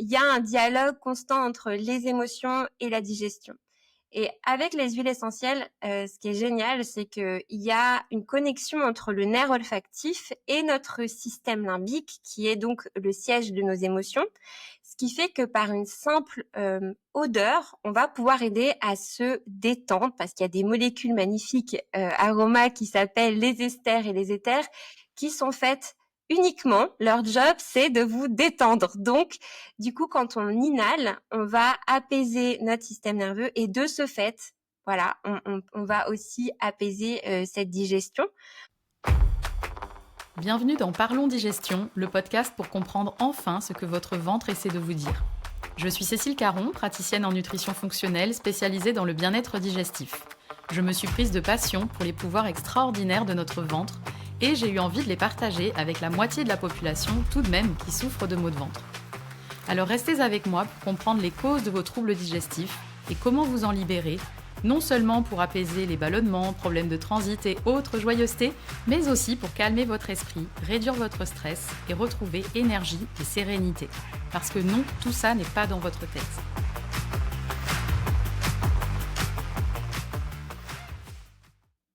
il y a un dialogue constant entre les émotions et la digestion. Et avec les huiles essentielles, ce qui est génial, c'est qu'il y a une connexion entre le nerf olfactif et notre système limbique, qui est donc le siège de nos émotions. Ce qui fait que par une simple odeur, on va pouvoir aider à se détendre, parce qu'il y a des molécules magnifiques aromas qui s'appellent les esters et les éthers, qui sont faites uniquement, leur job, c'est de vous détendre. Donc, du coup, quand on inhale, on va apaiser notre système nerveux et de ce fait, voilà, on va aussi apaiser cette digestion. Bienvenue dans Parlons Digestion, le podcast pour comprendre enfin ce que votre ventre essaie de vous dire. Je suis Cécile Caron, praticienne en nutrition fonctionnelle spécialisée dans le bien-être digestif. Je me suis prise de passion pour les pouvoirs extraordinaires de notre ventre et j'ai eu envie de les partager avec la moitié de la population tout de même qui souffre de maux de ventre. Alors restez avec moi pour comprendre les causes de vos troubles digestifs et comment vous en libérer, non seulement pour apaiser les ballonnements, problèmes de transit et autres joyeusetés, mais aussi pour calmer votre esprit, réduire votre stress et retrouver énergie et sérénité. Parce que non, tout ça n'est pas dans votre tête.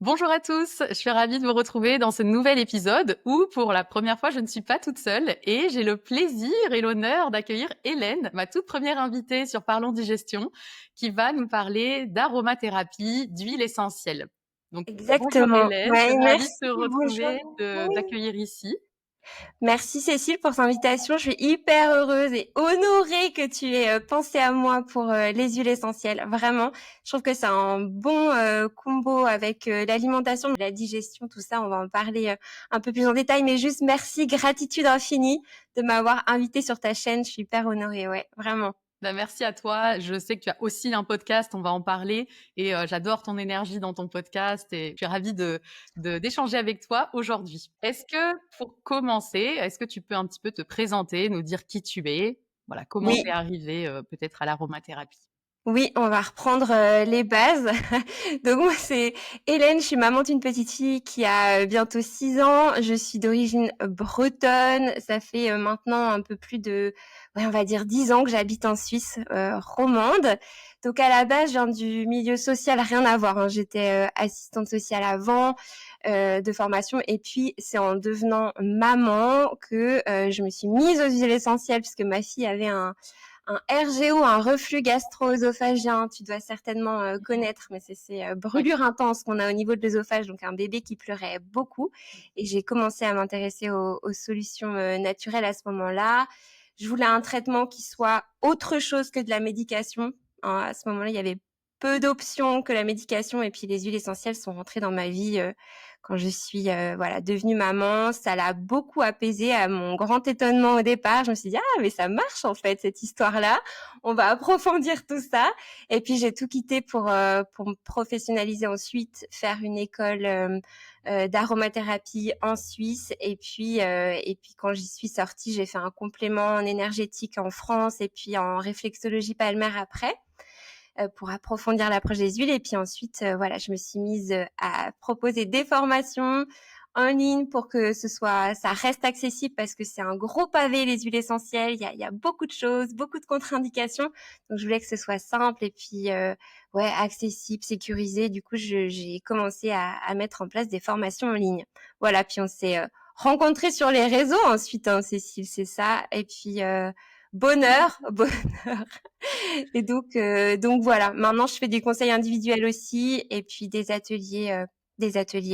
Bonjour à tous, je suis ravie de vous retrouver dans ce nouvel épisode où, pour la première fois, je ne suis pas toute seule et j'ai le plaisir et l'honneur d'accueillir Hélène, ma toute première invitée sur Parlons Digestion, qui va nous parler d'aromathérapie, d'huile essentielle. Donc, bonjour Exactement. Hélène, je Ouais, suis ravie merci, de te retrouver, bonjour. Oui. d'accueillir ici. Merci Cécile pour cette invitation. Je suis hyper heureuse et honorée que tu aies pensé à moi pour les huiles essentielles. Vraiment, je trouve que c'est un bon combo avec l'alimentation, la digestion, tout ça. On va en parler un peu plus en détail. Mais juste merci, gratitude infinie de m'avoir invitée sur ta chaîne. Je suis hyper honorée, ouais, vraiment. Merci à toi. Je sais que tu as aussi un podcast, on va en parler. Et j'adore ton énergie dans ton podcast et je suis ravie d'échanger avec toi aujourd'hui. Est-ce que, pour commencer, est-ce que tu peux un petit peu te présenter, nous dire qui tu es? Voilà, comment Oui. tu es arrivée peut-être à l'aromathérapie? Oui, on va reprendre les bases. Donc moi, c'est Hélène, je suis maman d'une petite fille qui a bientôt 6 ans. Je suis d'origine bretonne. Ça fait maintenant un peu plus de, ouais, on va dire 10 ans que j'habite en Suisse romande. Donc à la base, je viens du milieu social, rien à voir, hein. J'étais assistante sociale avant de formation. Et puis, c'est en devenant maman que je me suis mise aux huiles essentielles puisque ma fille avait un RGO, un reflux gastro-œsophagien, tu dois certainement connaître, mais c'est ces Oui. brûlures intenses qu'on a au niveau de l'œsophage, donc un bébé qui pleurait beaucoup. Et j'ai commencé à m'intéresser aux solutions naturelles à ce moment-là. Je voulais un traitement qui soit autre chose que de la médication. À ce moment-là, il y avait peu d'options que la médication, et puis les huiles essentielles sont rentrées dans ma vie quand je suis voilà, devenue maman. Ça l'a beaucoup apaisé, à mon grand étonnement au départ. Je me suis dit, ah, mais ça marche en fait, cette histoire-là. On va approfondir tout ça. Et puis, j'ai tout quitté pour me professionnaliser ensuite, faire une école d'aromathérapie en Suisse. Et puis, quand j'y suis sortie, j'ai fait un complément en énergétique en France et puis en réflexologie palmaire après, pour approfondir l'approche des huiles. Et puis ensuite, voilà, je me suis mise à proposer des formations en ligne pour que ça reste accessible, parce que c'est un gros pavé, les huiles essentielles. Il y a beaucoup de choses, beaucoup de contre-indications. Donc, je voulais que ce soit simple et puis, ouais, accessible, sécurisé. Du coup, j'ai commencé à mettre en place des formations en ligne. Voilà. Puis, on s'est rencontrés sur les réseaux ensuite, hein, Cécile, c'est ça. Et puis, bonheur, bonheur. Et donc voilà. Maintenant, je fais des conseils individuels aussi, et puis des ateliers,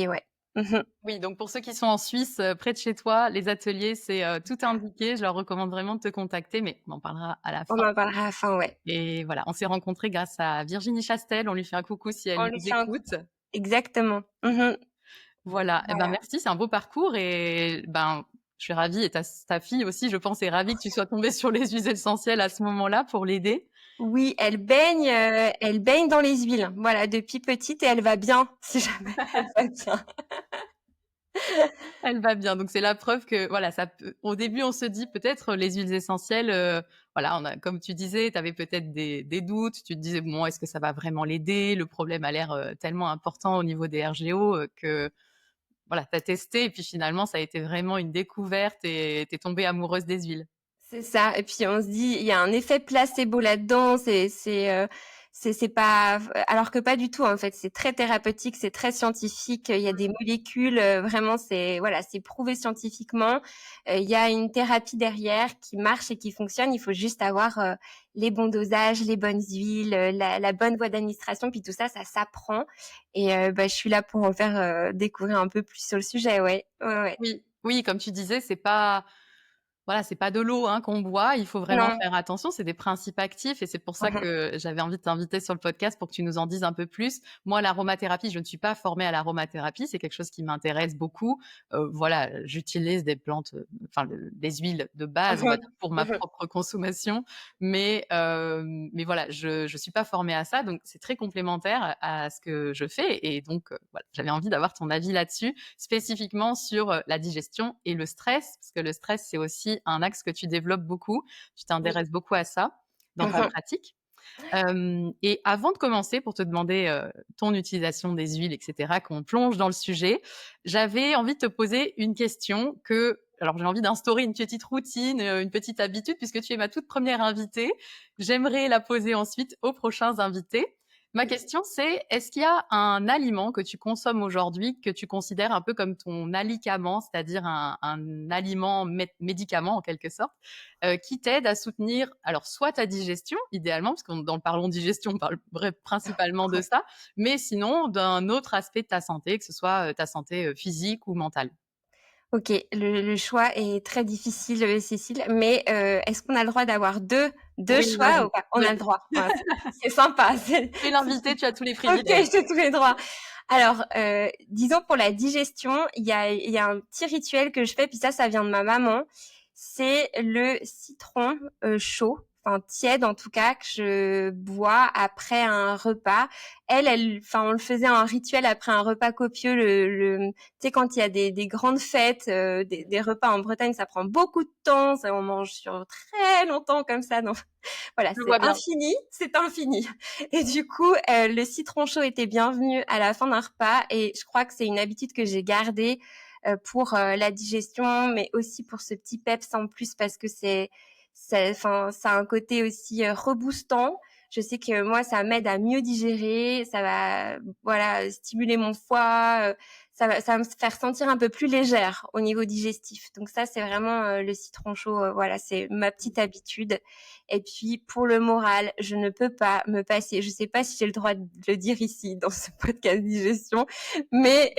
ouais. Mhm. Oui, donc pour ceux qui sont en Suisse, près de chez toi, les ateliers, c'est tout indiqué. Je leur recommande vraiment de te contacter, mais on en parlera à la On fin. en parlera à la fin, ouais. Et voilà, on s'est rencontrés grâce à Virginie Chastel. On lui fait un coucou si On elle lui nous fait un coup. écoute. Exactement. Mhm. Voilà, eh ben Voilà. merci, c'est un beau parcours et ben je suis ravie et ta fille aussi, je pense, est ravie que tu sois tombée sur les huiles essentielles à ce moment-là pour l'aider. Oui, elle baigne dans les huiles. Voilà, depuis petite, et elle va bien, si jamais elle va bien. Elle va bien, donc c'est la preuve que voilà, ça peut au début, on se dit peut-être les huiles essentielles, voilà, on a comme tu disais, tu avais peut-être des doutes, tu te disais: «Bon, est-ce que ça va vraiment l'aider? Le problème a l'air, tellement important au niveau des RGO, que» voilà, tu as testé et puis finalement, ça a été vraiment une découverte et tu es tombée amoureuse des huiles. C'est ça. Et puis on se dit, il y a un effet placebo là-dedans. C'est pas, alors que pas du tout en fait. C'est très thérapeutique, c'est très scientifique. Il y a des molécules, vraiment, c'est prouvé scientifiquement. Il y a une thérapie derrière qui marche et qui fonctionne. Il faut juste avoir les bons dosages, les bonnes huiles, la bonne voie d'administration. Puis tout ça, ça s'apprend. Et je suis là pour en faire découvrir un peu plus sur le sujet. Ouais, ouais, ouais. Oui, oui, comme tu disais, c'est pas voilà, c'est pas de l'eau hein, qu'on boit, il faut vraiment Non. faire attention, c'est des principes actifs et c'est pour ça que j'avais envie de t'inviter sur le podcast pour que tu nous en dises un peu plus. Moi, l'aromathérapie, je ne suis pas formée à l'aromathérapie, c'est quelque chose qui m'intéresse beaucoup. Voilà, j'utilise des plantes, enfin des huiles de base, on va dire, pour ma propre consommation, mais voilà, je suis pas formée à ça, donc c'est très complémentaire à ce que je fais et donc voilà, j'avais envie d'avoir ton avis là-dessus, spécifiquement sur la digestion et le stress, parce que le stress, c'est aussi un axe que tu développes beaucoup. Tu Oui. t'intéresses beaucoup à ça dans ta pratique. Et avant de commencer, pour te demander ton utilisation des huiles, etc., qu'on plonge dans le sujet, j'avais envie de te poser une question alors j'ai envie d'instaurer une petite routine, une petite habitude, puisque tu es ma toute première invitée. J'aimerais la poser ensuite aux prochains invités. Ma question, c'est, est-ce qu'il y a un aliment que tu consommes aujourd'hui que tu considères un peu comme ton alicament, c'est-à-dire un aliment médicament en quelque sorte, qui t'aide à soutenir, alors soit ta digestion, idéalement, parce que dans le parlons digestion, on parle principalement de ça, mais sinon d'un autre aspect de ta santé, que ce soit ta santé physique ou mentale. OK, le choix est très difficile, Cécile, mais est-ce qu'on a le droit d'avoir deux Oui, choix vas-y. ou pas? On a le Vas-y. droit. Voilà, c'est sympa. Tu es l'invité, tu as tous les OK, privilèges. j'ai tous les droits. Alors, disons pour la digestion, il y a un petit rituel que je fais, puis ça vient de ma maman. C'est le citron chaud, enfin tiède en tout cas, que je bois après un repas. Enfin, on le faisait en rituel après un repas copieux. Tu sais, quand il y a des grandes fêtes, des repas en Bretagne, ça prend beaucoup de temps. On mange sur très longtemps comme ça. Donc voilà, Je c'est vois bien. infini, c'est infini. Et du coup, le citron chaud était bienvenu à la fin d'un repas et je crois que c'est une habitude que j'ai gardée pour la digestion, mais aussi pour ce petit peps en plus parce que enfin, ça a un côté aussi reboostant. Je sais que moi, ça m'aide à mieux digérer, ça va, voilà, stimuler mon foie, ça va me faire sentir un peu plus légère au niveau digestif. Donc ça, c'est vraiment le citron chaud, voilà, c'est ma petite habitude. Et puis pour le moral, je ne peux pas me passer, je sais pas si j'ai le droit de le dire ici dans ce podcast digestion, mais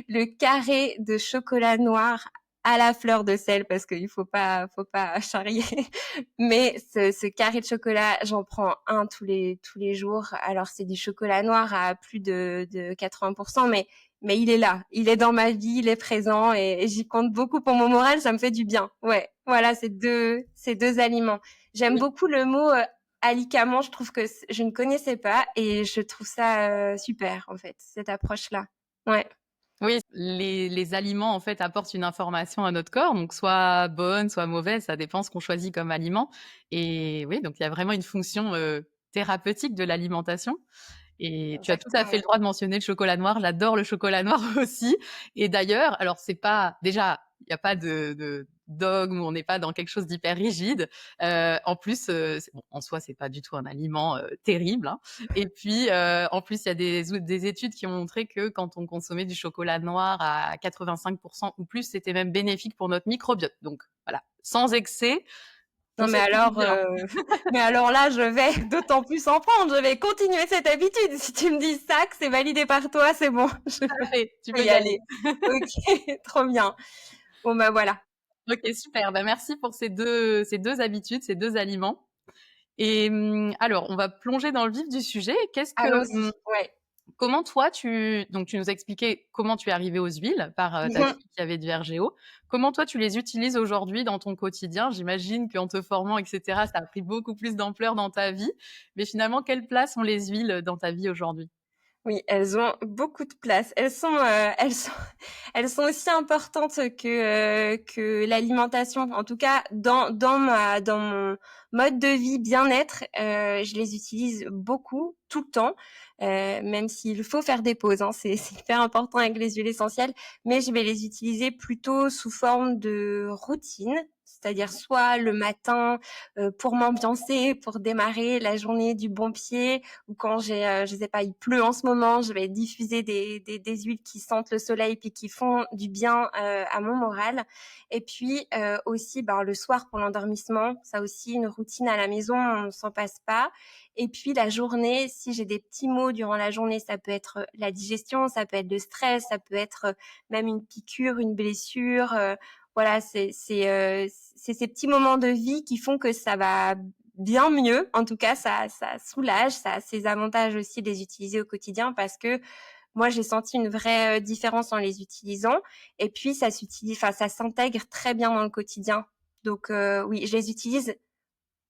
le carré de chocolat noir à la fleur de sel parce qu'il faut pas charrier. Mais ce carré de chocolat, j'en prends un tous les jours. Alors c'est du chocolat noir à plus de 80%, mais il est là, il est dans ma vie, il est présent et j'y compte beaucoup pour mon moral, ça me fait du bien. Ouais, voilà, ces deux aliments. J'aime Oui. beaucoup le mot alicament, je trouve que je ne connaissais pas et je trouve ça super en fait, cette approche-là. Ouais. Oui, les aliments en fait apportent une information à notre corps, donc soit bonne, soit mauvaise, ça dépend ce qu'on choisit comme aliment. Et oui, donc il y a vraiment une fonction thérapeutique de l'alimentation. Et tu as tout à Exactement, fait le ouais. droit de mentionner le chocolat noir. J'adore le chocolat noir aussi. Et d'ailleurs, alors c'est pas déjà, il n'y a pas de dogme, on n'est pas dans quelque chose d'hyper rigide. En plus, bon, en soi, c'est pas du tout un aliment terrible. Hein. Et puis, en plus, il y a des études qui ont montré que quand on consommait du chocolat noir à 85% ou plus, c'était même bénéfique pour notre microbiote. Donc voilà, sans excès, Non, on se fait du bien. mais alors là, je vais d'autant plus en prendre. Je vais continuer cette habitude. Si tu me dis ça, que c'est validé par toi, c'est bon. Je Parfait, tu peux peux y y aller. aller. Ok, trop bien. Bon, bah voilà. Ok, super. Bah, merci pour ces deux habitudes, ces deux aliments. Et alors, on va plonger dans le vif du sujet. Allons-y. Ouais. Comment toi, donc tu nous as expliqué comment tu es arrivée aux huiles par ta Mhm. fille qui avait du RGO. Comment toi, tu les utilises aujourd'hui dans ton quotidien? J'imagine qu'en te formant, etc., ça a pris beaucoup plus d'ampleur dans ta vie. Mais finalement, quelle place ont les huiles dans ta vie aujourd'hui? Oui, elles ont beaucoup de place. Elles sont aussi importantes que l'alimentation. En tout cas, dans mon mode de vie bien-être, je les utilise beaucoup, tout le temps, même s'il faut faire des pauses. Hein, c'est hyper important avec les huiles essentielles, mais je vais les utiliser plutôt sous forme de routine. C'est-à-dire soit le matin pour m'ambiancer, pour démarrer la journée du bon pied, ou quand je sais pas, il pleut en ce moment, je vais diffuser des huiles qui sentent le soleil puis qui font du bien à mon moral. Et puis aussi le soir pour l'endormissement, ça aussi une routine à la maison, on s'en passe pas. Et puis la journée, si j'ai des petits maux durant la journée, ça peut être la digestion, ça peut être le stress, ça peut être même une piqûre, une blessure. Voilà, c'est ces petits moments de vie qui font que ça va bien mieux. En tout cas, ça soulage, ça a ses avantages aussi de les utiliser au quotidien parce que moi, j'ai senti une vraie différence en les utilisant. Et puis, ça s'intègre très bien dans le quotidien. Donc, oui, je les utilise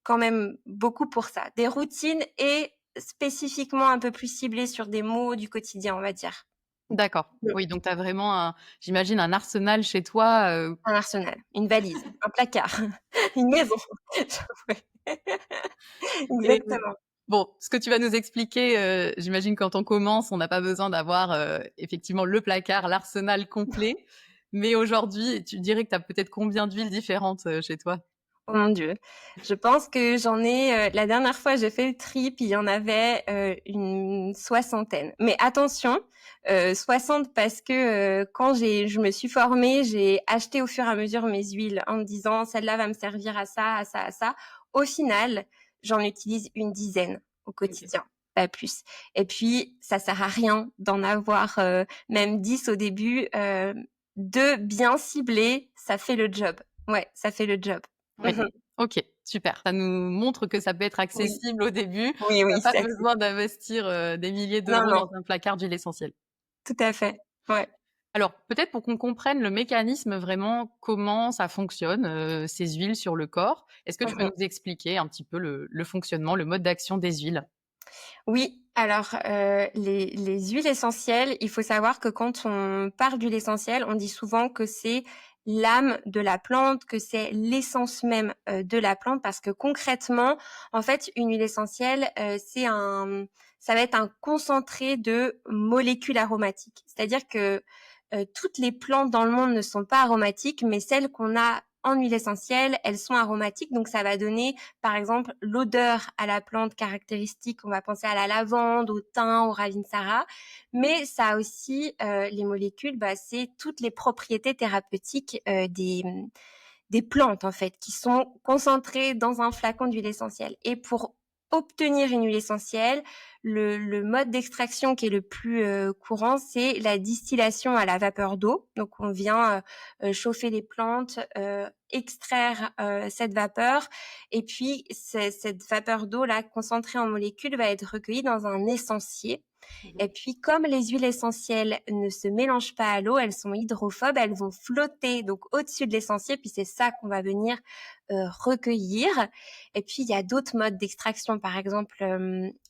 quand même beaucoup pour ça. Des routines et spécifiquement un peu plus ciblées sur des mots du quotidien, on va dire. D'accord. Oui, donc tu as vraiment j'imagine un arsenal chez toi, Un arsenal, une valise, un placard, une maison. et Exactement. bon, ce que tu vas nous expliquer, j'imagine quand on commence, on n'a pas besoin d'avoir, effectivement le placard, l'arsenal complet. Mais aujourd'hui, tu dirais que tu as peut-être combien d'huiles différentes, chez toi? Oh mon Dieu, je pense que j'en ai, la dernière fois j'ai fait le tri, puis il y en avait, une soixantaine. Mais attention, 60 parce que, quand je me suis formée, j'ai acheté au fur et à mesure mes huiles en me disant: «Celle-là va me servir à ça, à ça, à ça». Au final, j'en utilise une dizaine au OK. quotidien, pas plus. Et puis ça sert à rien d'en avoir, même 10 au début, 2 bien ciblés, ça fait le job. Ouais, ça fait le job. Oui. OK, super. Ça nous montre que ça peut être Oui, accessible au début. oui, Tu oui, as pas c'est besoin accessible. d'investir, des milliers Non, d'euros non, dans un placard d'huile essentielle. tout à fait. Ouais. Alors, peut-être pour qu'on comprenne le mécanisme vraiment, comment ça fonctionne, ces huiles sur le corps, est-ce que tu peux Mmh. nous expliquer un petit peu le fonctionnement, le mode d'action des huiles? Oui, alors, les huiles essentielles, il faut savoir que quand on parle d'huile essentielle, on dit souvent que c'est l'âme de la plante, que c'est l'essence même, de la plante parce que concrètement, en fait, une huile essentielle, ça va être un concentré de molécules aromatiques. C'est-à-dire que, toutes les plantes dans le monde ne sont pas aromatiques, mais celles qu'on a en huile essentielle, elles sont aromatiques, donc ça va donner par exemple, l'odeur à la plante caractéristique, on va penser à la lavande, au thym, au ravintsara, mais ça a aussi les molécules, c'est toutes les propriétés thérapeutiques des plantes en fait, qui sont concentrées dans un flacon d'huile essentielle. Et pour obtenir une huile essentielle, le mode d'extraction qui est le plus courant, c'est la distillation à la vapeur d'eau. Donc on vient chauffer les plantes, extraire cette vapeur, et puis cette vapeur d'eau là concentrée en molécules va être recueillie dans un essencier. Mmh. Et puis, comme les huiles essentielles ne se mélangent pas à l'eau, elles sont hydrophobes, elles vont flotter donc au-dessus de l'essentiel, puis c'est ça qu'on va venir recueillir. Et puis, il y a d'autres modes d'extraction. Par exemple,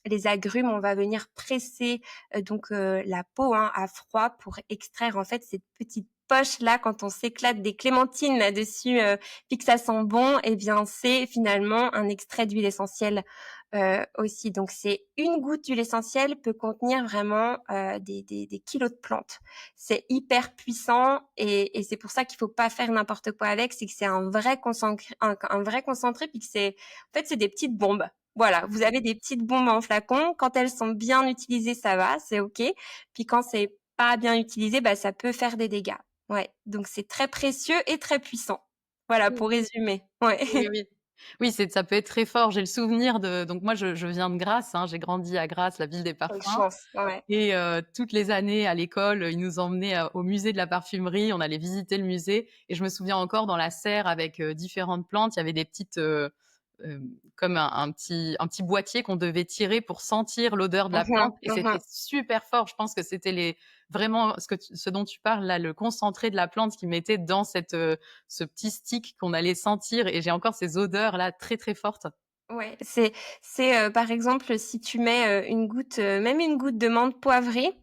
les agrumes, on va venir presser la peau à froid pour extraire en fait cette petite poche là quand on s'éclate des clémentines là-dessus, puis que ça sent bon. Eh bien, c'est finalement un extrait d'huile essentielle aussi. Donc c'est une goutte d'huile essentielle peut contenir vraiment des kilos de plantes. C'est hyper puissant et c'est pour ça qu'il faut pas faire n'importe quoi avec. C'est que c'est un vrai concentré, un vrai concentré, puis que c'est des petites bombes. Voilà, vous avez des petites bombes en flacon. Quand elles sont bien utilisées, ça va, c'est ok. Puis quand c'est pas bien utilisé, ça peut faire des dégâts. Ouais, donc c'est très précieux et très puissant. Voilà, Oui, pour résumer. Ouais. oui, oui. Oui, ça peut être très fort. J'ai le souvenir donc moi je viens de Grasse, hein, j'ai grandi à Grasse, la ville des Quelle parfums. chance. Ouais. Et toutes les années à l'école, ils nous emmenaient, au musée de la parfumerie. On allait visiter le musée et je me souviens encore dans la serre avec, différentes plantes, il y avait des petites, comme un petit boîtier qu'on devait tirer pour sentir l'odeur de la Mhm, plante et c'était mhm. super fort. Je pense que c'était vraiment ce dont tu parles là, le concentré de la plante qu'ils mettaient dans ce petit stick qu'on allait sentir et j'ai encore ces odeurs là très, très fortes. Ouais, par exemple, si tu mets, une goutte, même une goutte de menthe poivrée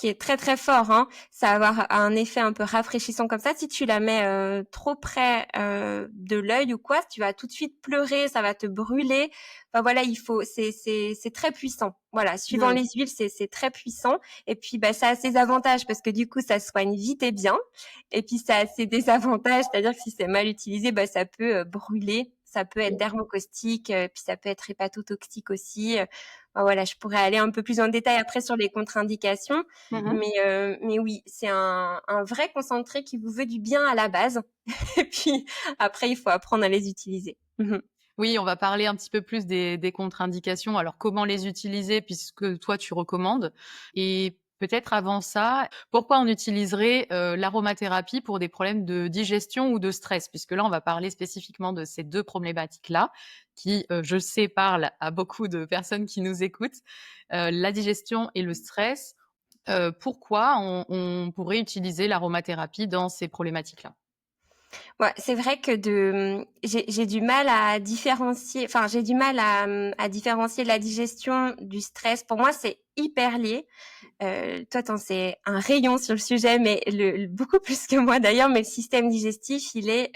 qui est très très fort, hein. Ça va avoir un effet un peu rafraîchissant comme ça. Si tu la mets trop près de l'œil ou quoi, tu vas tout de suite pleurer, ça va te brûler. Enfin voilà, c'est très puissant. Voilà, suivant Mmh. les huiles, c'est très puissant. Et puis ça a ses avantages parce que du coup, ça soigne vite et bien. Et puis ça a ses désavantages, c'est-à-dire que si c'est mal utilisé, ça peut brûler, ça peut être dermocaustique, puis ça peut être hépatotoxique aussi. Voilà, je pourrais aller un peu plus en détail après sur les contre-indications, Mmh. mais oui, c'est un vrai concentré qui vous veut du bien à la base. Et puis après, il faut apprendre à les utiliser. Oui, on va parler un petit peu plus des contre-indications. Alors, comment les utiliser puisque toi, tu recommandes? Et peut-être avant ça, pourquoi on utiliserait, l'aromathérapie pour des problèmes de digestion ou de stress? Puisque là, on va parler spécifiquement de ces 2 problématiques-là qui, je sais, parlent à beaucoup de personnes qui nous écoutent. La digestion et le stress, pourquoi on pourrait utiliser l'aromathérapie dans ces problématiques-là? Ouais, c'est vrai que j'ai du mal à différencier, enfin j'ai du mal à différencier la digestion du stress. Pour moi, c'est hyper lié. Toi, t'en sais un rayon sur le sujet, mais beaucoup plus que moi d'ailleurs. Mais le système digestif, il est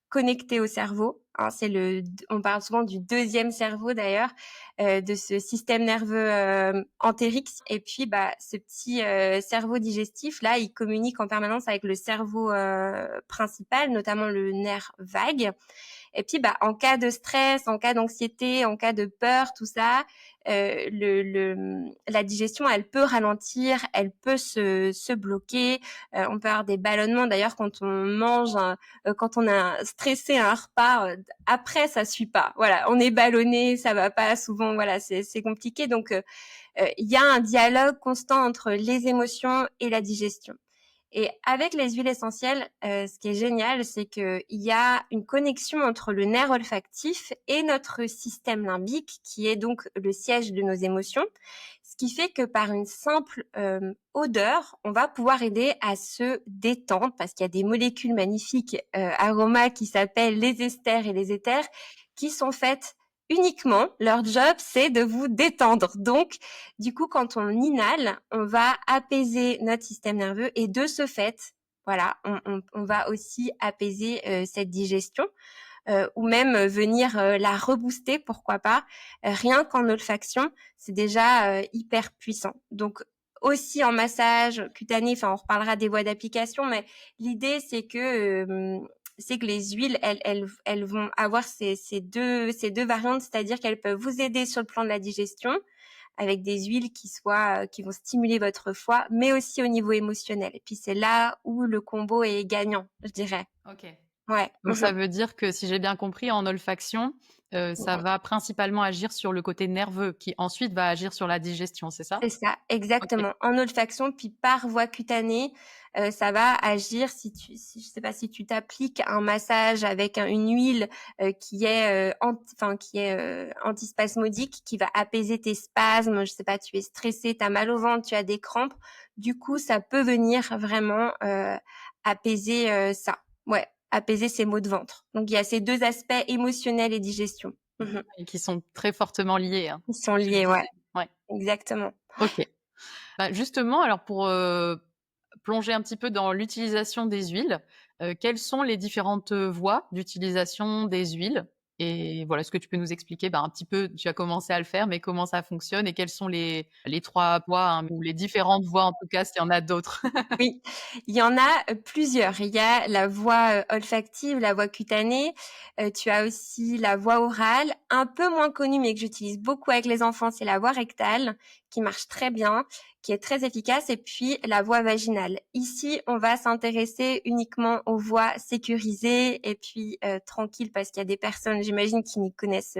connecté au cerveau. Hein, on parle souvent du deuxième cerveau d'ailleurs, de ce système nerveux entérique. Et puis, ce petit cerveau digestif là, il communique en permanence avec le cerveau principal, notamment le nerf vague. Et puis, en cas de stress, en cas d'anxiété, en cas de peur, tout ça, la digestion, elle peut ralentir, elle peut se bloquer. On peut avoir des ballonnements. D'ailleurs, quand on mange, quand on a stressé un repas, après, ça suit pas. Voilà, on est ballonné, ça va pas. Souvent, voilà, c'est compliqué. Donc, il y a un dialogue constant entre les émotions et la digestion. Et avec les huiles essentielles, ce qui est génial, c'est qu'il y a une connexion entre le nerf olfactif et notre système limbique, qui est donc le siège de nos émotions. Ce qui fait que par une simple odeur, on va pouvoir aider à se détendre, parce qu'il y a des molécules magnifiques aromas qui s'appellent les esters et les éthers, qui sont faites uniquement, leur job, c'est de vous détendre. Donc, du coup, quand on inhale, on va apaiser notre système nerveux et de ce fait, voilà, on va aussi apaiser cette digestion ou même venir la rebooster, pourquoi pas. Rien qu'en olfaction, c'est déjà hyper puissant. Donc, aussi en massage cutané, enfin, on reparlera des voies d'application, mais l'idée, c'est que les huiles, elles vont avoir ces deux variantes, c'est-à-dire qu'elles peuvent vous aider sur le plan de la digestion, avec des huiles qui vont stimuler votre foie, mais aussi au niveau émotionnel. Et puis c'est là où le combo est gagnant, je dirais. OK. Ouais. Donc ça veut dire que si j'ai bien compris, en olfaction, ça Ouais. va principalement agir sur le côté nerveux qui ensuite va agir sur la digestion, c'est ça? C'est ça, OK. exactement. En olfaction, puis par voie cutanée, ça va agir si je sais pas, si tu t'appliques un massage avec une huile qui est antispasmodique, qui va apaiser tes spasmes. Je sais pas, tu es stressé, tu as mal au ventre, tu as des crampes. Du coup, ça peut venir vraiment apaiser ça. Ouais, apaiser ces maux de ventre. Donc il y a ces deux aspects émotionnels et digestion. Et qui sont très fortement liés, hein, Ils c'est sont ce que tu liés, ouais, disais. Ouais, exactement. OK. Bah, justement, alors pour, plonger un petit peu dans l'utilisation des huiles, quelles sont les différentes, voies d'utilisation des huiles? Et voilà, est-ce que tu peux nous expliquer, un petit peu, tu as commencé à le faire, mais comment ça fonctionne et quelles sont les 3 voies, hein, ou les différentes voies en tout cas, s'il y en a d'autres? Oui, il y en a plusieurs. Il y a la voie olfactive, la voie cutanée. Tu as aussi la voie orale, un peu moins connue, mais que j'utilise beaucoup avec les enfants, c'est la voie rectale, qui marche très bien, qui est très efficace, et puis la voie vaginale. Ici, on va s'intéresser uniquement aux voies sécurisées et puis tranquilles, parce qu'il y a des personnes, j'imagine, qui n'y connaissent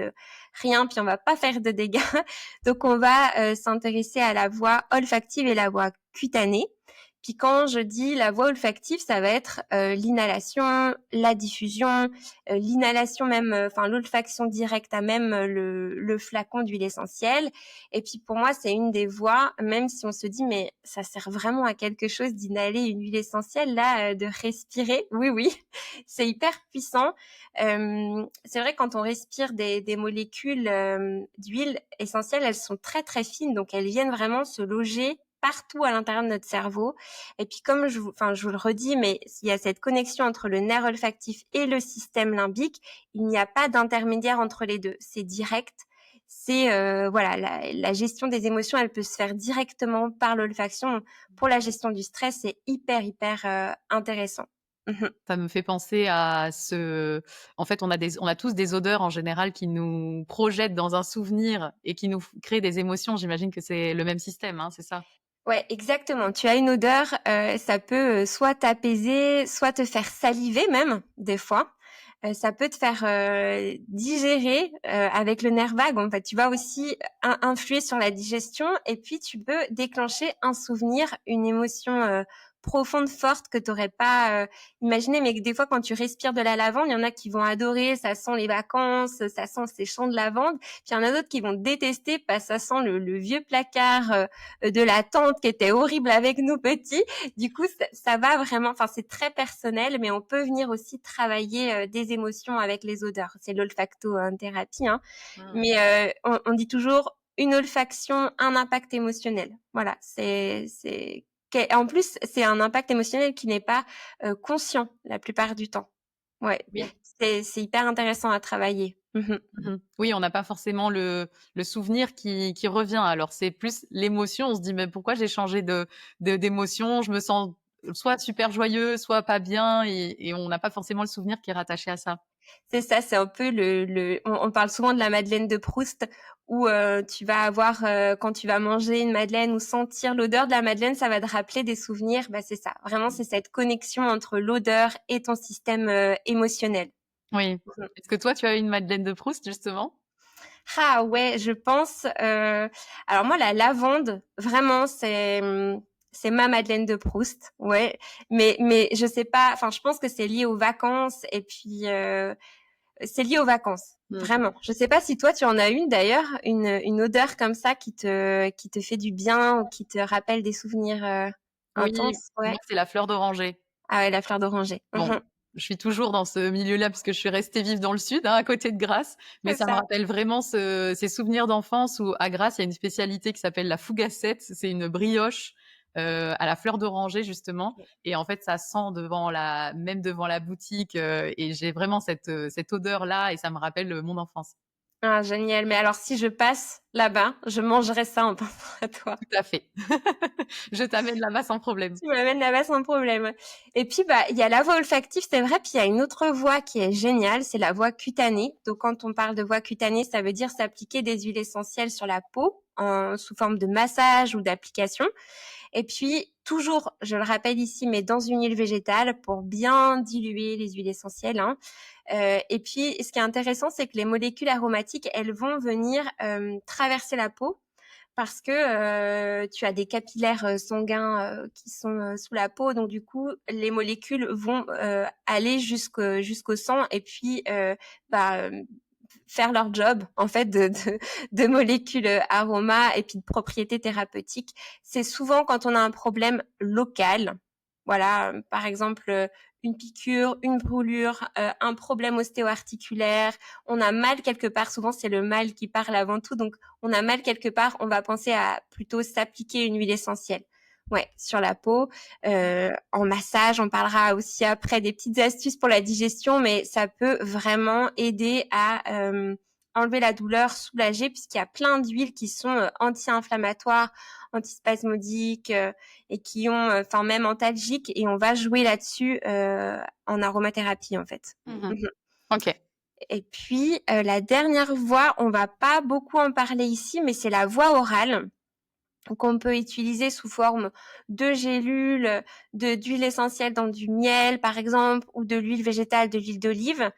rien, puis on va pas faire de dégâts. Donc, on va s'intéresser à la voie olfactive et la voie cutanée. Puis quand je dis la voie olfactive, ça va être l'inhalation, la diffusion, l'inhalation même, l'olfaction directe à même le flacon d'huile essentielle. Et puis pour moi, c'est une des voies, même si on se dit mais ça sert vraiment à quelque chose d'inhaler une huile essentielle, là, de respirer. Oui, oui, c'est hyper puissant. C'est vrai quand on respire des molécules d'huile essentielle, elles sont très très fines, donc elles viennent vraiment se loger partout à l'intérieur de notre cerveau. Et puis comme je vous le redis, mais il y a cette connexion entre le nerf olfactif et le système limbique. Il n'y a pas d'intermédiaire entre les deux. C'est direct. C'est voilà, la gestion des émotions, elle peut se faire directement par l'olfaction. Pour la gestion du stress, c'est hyper intéressant. Ça me fait penser à en fait, on a tous des odeurs en général qui nous projettent dans un souvenir et qui nous créent des émotions. J'imagine que c'est le même système, hein, c'est ça? Ouais, exactement. Tu as une odeur, ça peut soit t'apaiser, soit te faire saliver même, des fois. Ça peut te faire digérer avec le nerf vague. En fait, tu vas aussi influer sur la digestion et puis tu peux déclencher un souvenir, une émotion profonde, forte que tu n'aurais pas imaginé. Mais que des fois, quand tu respires de la lavande, il y en a qui vont adorer, ça sent les vacances, ça sent ces champs de lavande. Puis il y en a d'autres qui vont détester parce que ça sent le vieux placard de la tante qui était horrible avec nous petits. Du coup, ça va vraiment, enfin, c'est très personnel, mais on peut venir aussi travailler des émotions avec les odeurs. C'est l'olfactothérapie, hein. Mmh. Mais on dit toujours une olfaction, un impact émotionnel. Voilà, en plus, c'est un impact émotionnel qui n'est pas conscient la plupart du temps. Ouais, Oui. c'est hyper intéressant à travailler. Mmh. Oui, on n'a pas forcément le souvenir qui revient. Alors c'est plus l'émotion, on se dit: «Mais pourquoi j'ai changé d'émotion? Je me sens soit super joyeux, soit pas bien» et on n'a pas forcément le souvenir qui est rattaché à ça. C'est ça, c'est un peu on parle souvent de la Madeleine de Proust où tu vas avoir quand tu vas manger une madeleine ou sentir l'odeur de la madeleine, ça va te rappeler des souvenirs. Bah c'est ça. Vraiment, c'est cette connexion entre l'odeur et ton système émotionnel. Oui. Mmh. Est-ce que toi, tu as une Madeleine de Proust, justement? Ah ouais, je pense alors moi la lavande, vraiment c'est ma Madeleine de Proust. Ouais, mais je sais pas, enfin je pense que c'est lié aux vacances et puis c'est lié aux vacances, Mmh. vraiment. Je sais pas si toi tu en as une d'ailleurs, une odeur comme ça qui te fait du bien ou qui te rappelle des souvenirs Oui, intenses. moi, Ouais. c'est la fleur d'oranger. Ah ouais, la fleur d'oranger. Bon, je suis toujours dans ce milieu-là puisque je suis restée vivre dans le sud, hein, à côté de Grasse, mais C'est ça me ça. rappelle vraiment ces souvenirs d'enfance où à Grasse, il y a une spécialité qui s'appelle la fougassette. C'est une brioche, à la fleur d'oranger justement et en fait, ça sent même devant la boutique, et j'ai vraiment cette odeur-là et ça me rappelle, mon enfance. Ah génial. Mais alors si je passe là-bas, je mangerai ça en pensant à toi. Tout à fait. Je t'amène là-bas sans problème. Tu m'amènes là-bas sans problème. Et puis, bah, il y a la voie olfactive, c'est vrai. Puis il y a une autre voie qui est géniale, c'est la voie cutanée. Donc, quand on parle de voie cutanée, ça veut dire s'appliquer des huiles essentielles sur la peau sous forme de massage ou d'application. Et puis, toujours, je le rappelle ici, mais dans une huile végétale pour bien diluer les huiles essentielles, hein. Et puis, ce qui est intéressant, c'est que les molécules aromatiques, elles vont venir traverser la peau parce que tu as des capillaires sanguins qui sont sous la peau, donc du coup les molécules vont aller jusqu'au sang et puis bah, faire leur job en fait de molécules aromas et puis de propriétés thérapeutiques. C'est souvent quand on a un problème local, voilà, par exemple une piqûre, une brûlure, un problème ostéo-articulaire, on a mal quelque part, souvent c'est le mal qui parle avant tout, donc on a mal quelque part, on va penser à plutôt s'appliquer une huile essentielle. Ouais, sur la peau. En massage, on parlera aussi après des petites astuces pour la digestion, mais ça peut vraiment aider à enlever la douleur, soulager, puisqu'il y a plein d'huiles qui sont anti-inflammatoires, antispasmodiques et qui ont, enfin même antalgiques, et on va jouer là-dessus en aromathérapie en fait. Mmh. Mhm. OK. Et puis la dernière voie, on va pas beaucoup en parler ici, mais c'est la voie orale qu'on peut utiliser sous forme de gélules, d'huile essentielle dans du miel, par exemple, ou de l'huile végétale, de l'huile d'olive.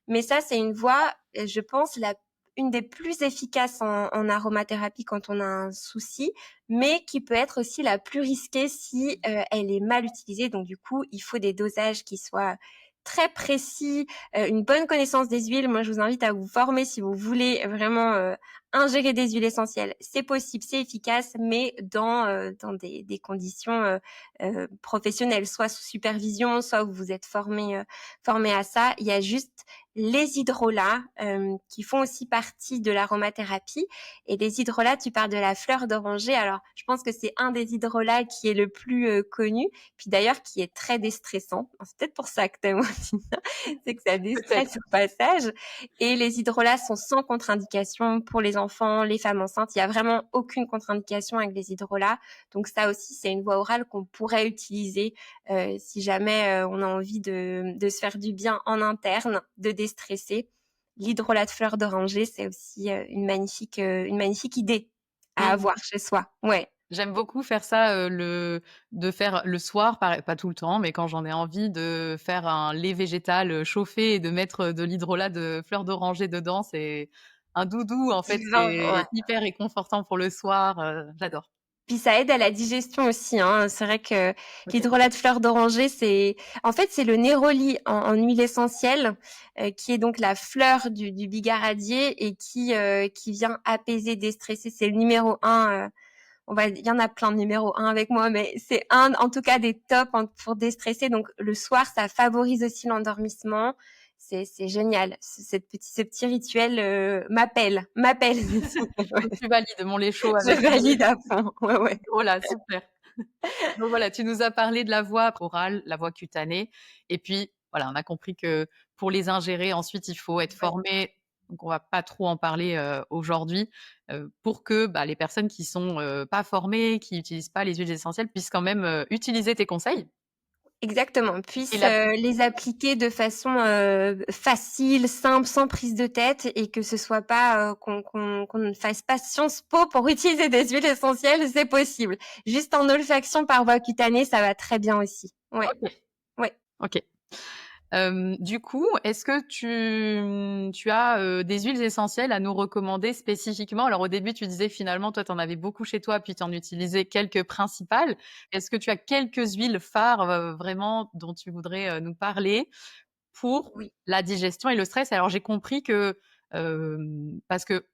Mais ça, c'est une voie, je pense, une des plus efficaces en aromathérapie quand on a un souci, mais qui peut être aussi la plus risquée si elle est mal utilisée. Donc, du coup, il faut des dosages qui soient très précis, une bonne connaissance des huiles. Moi, je vous invite à vous former si vous voulez vraiment ingérer des huiles essentielles. C'est possible, c'est efficace, mais dans des conditions professionnelles, soit sous supervision, soit vous vous êtes formé à ça. Il y a juste les hydrolats qui font aussi partie de l'aromathérapie. Et les hydrolats, tu parles de la fleur d'oranger. Alors, je pense que c'est un des hydrolats qui est le plus connu, puis d'ailleurs qui est très déstressant. C'est peut-être pour ça que t'aimes aussi ça, c'est que ça déstresse au passage. Et les hydrolats sont sans contre-indication pour les enfants, les femmes enceintes. Il y a vraiment aucune contre-indication avec les hydrolats. Donc ça aussi, c'est une voie orale qu'on pourrait utiliser si jamais on a envie de se faire du bien en interne, de déstresser. L'hydrolat de fleur d'oranger, c'est aussi une magnifique idée à avoir chez soi. Ouais. J'aime beaucoup faire ça, de faire le soir, pas tout le temps, mais quand j'en ai envie, de faire un lait végétal chauffé et de mettre de l'hydrolat de fleur d'oranger dedans. C'est un doudou, en fait, Divin, ouais. c'est hyper réconfortant pour le soir. J'adore. Puis ça aide à la digestion aussi, hein. C'est vrai que OK. l'hydrolat de fleur d'oranger, c'est le néroli en huile essentielle, qui est donc la fleur du bigaradier et qui vient apaiser, déstresser. C'est le numéro un. Il y en a plein de numéro un avec moi, mais c'est un, en tout cas, des tops pour déstresser. Donc, le soir, ça favorise aussi l'endormissement. C'est génial. Ce petit rituel m'appelle. Donc tu valides mon lait chaud Je avec mon valide à fond. Ouais, ouais. voilà, super. Donc voilà, tu nous as parlé de la voie orale, la voie cutanée et puis voilà, on a compris que pour les ingérer ensuite, il faut être Ouais. formé, donc on va pas trop en parler, aujourd'hui, pour que, bah, les personnes qui sont, pas formées, qui utilisent pas les huiles essentielles puissent quand même, utiliser tes conseils Exactement. et Puisse la les appliquer de façon facile, simple, sans prise de tête et que ce soit pas qu'on ne fasse pas Sciences Po pour utiliser des huiles essentielles, c'est possible. Juste en olfaction par voie cutanée, ça va très bien aussi. Ouais, OK, ouais. OK. Du coup, est-ce que tu as, des huiles essentielles à nous recommander spécifiquement? Alors au début, tu disais finalement, toi, tu en avais beaucoup chez toi, puis tu en utilisais quelques principales. Est-ce que tu as quelques huiles phares, vraiment dont tu voudrais, nous parler pour Oui. la digestion et le stress? Alors j'ai compris que, parce que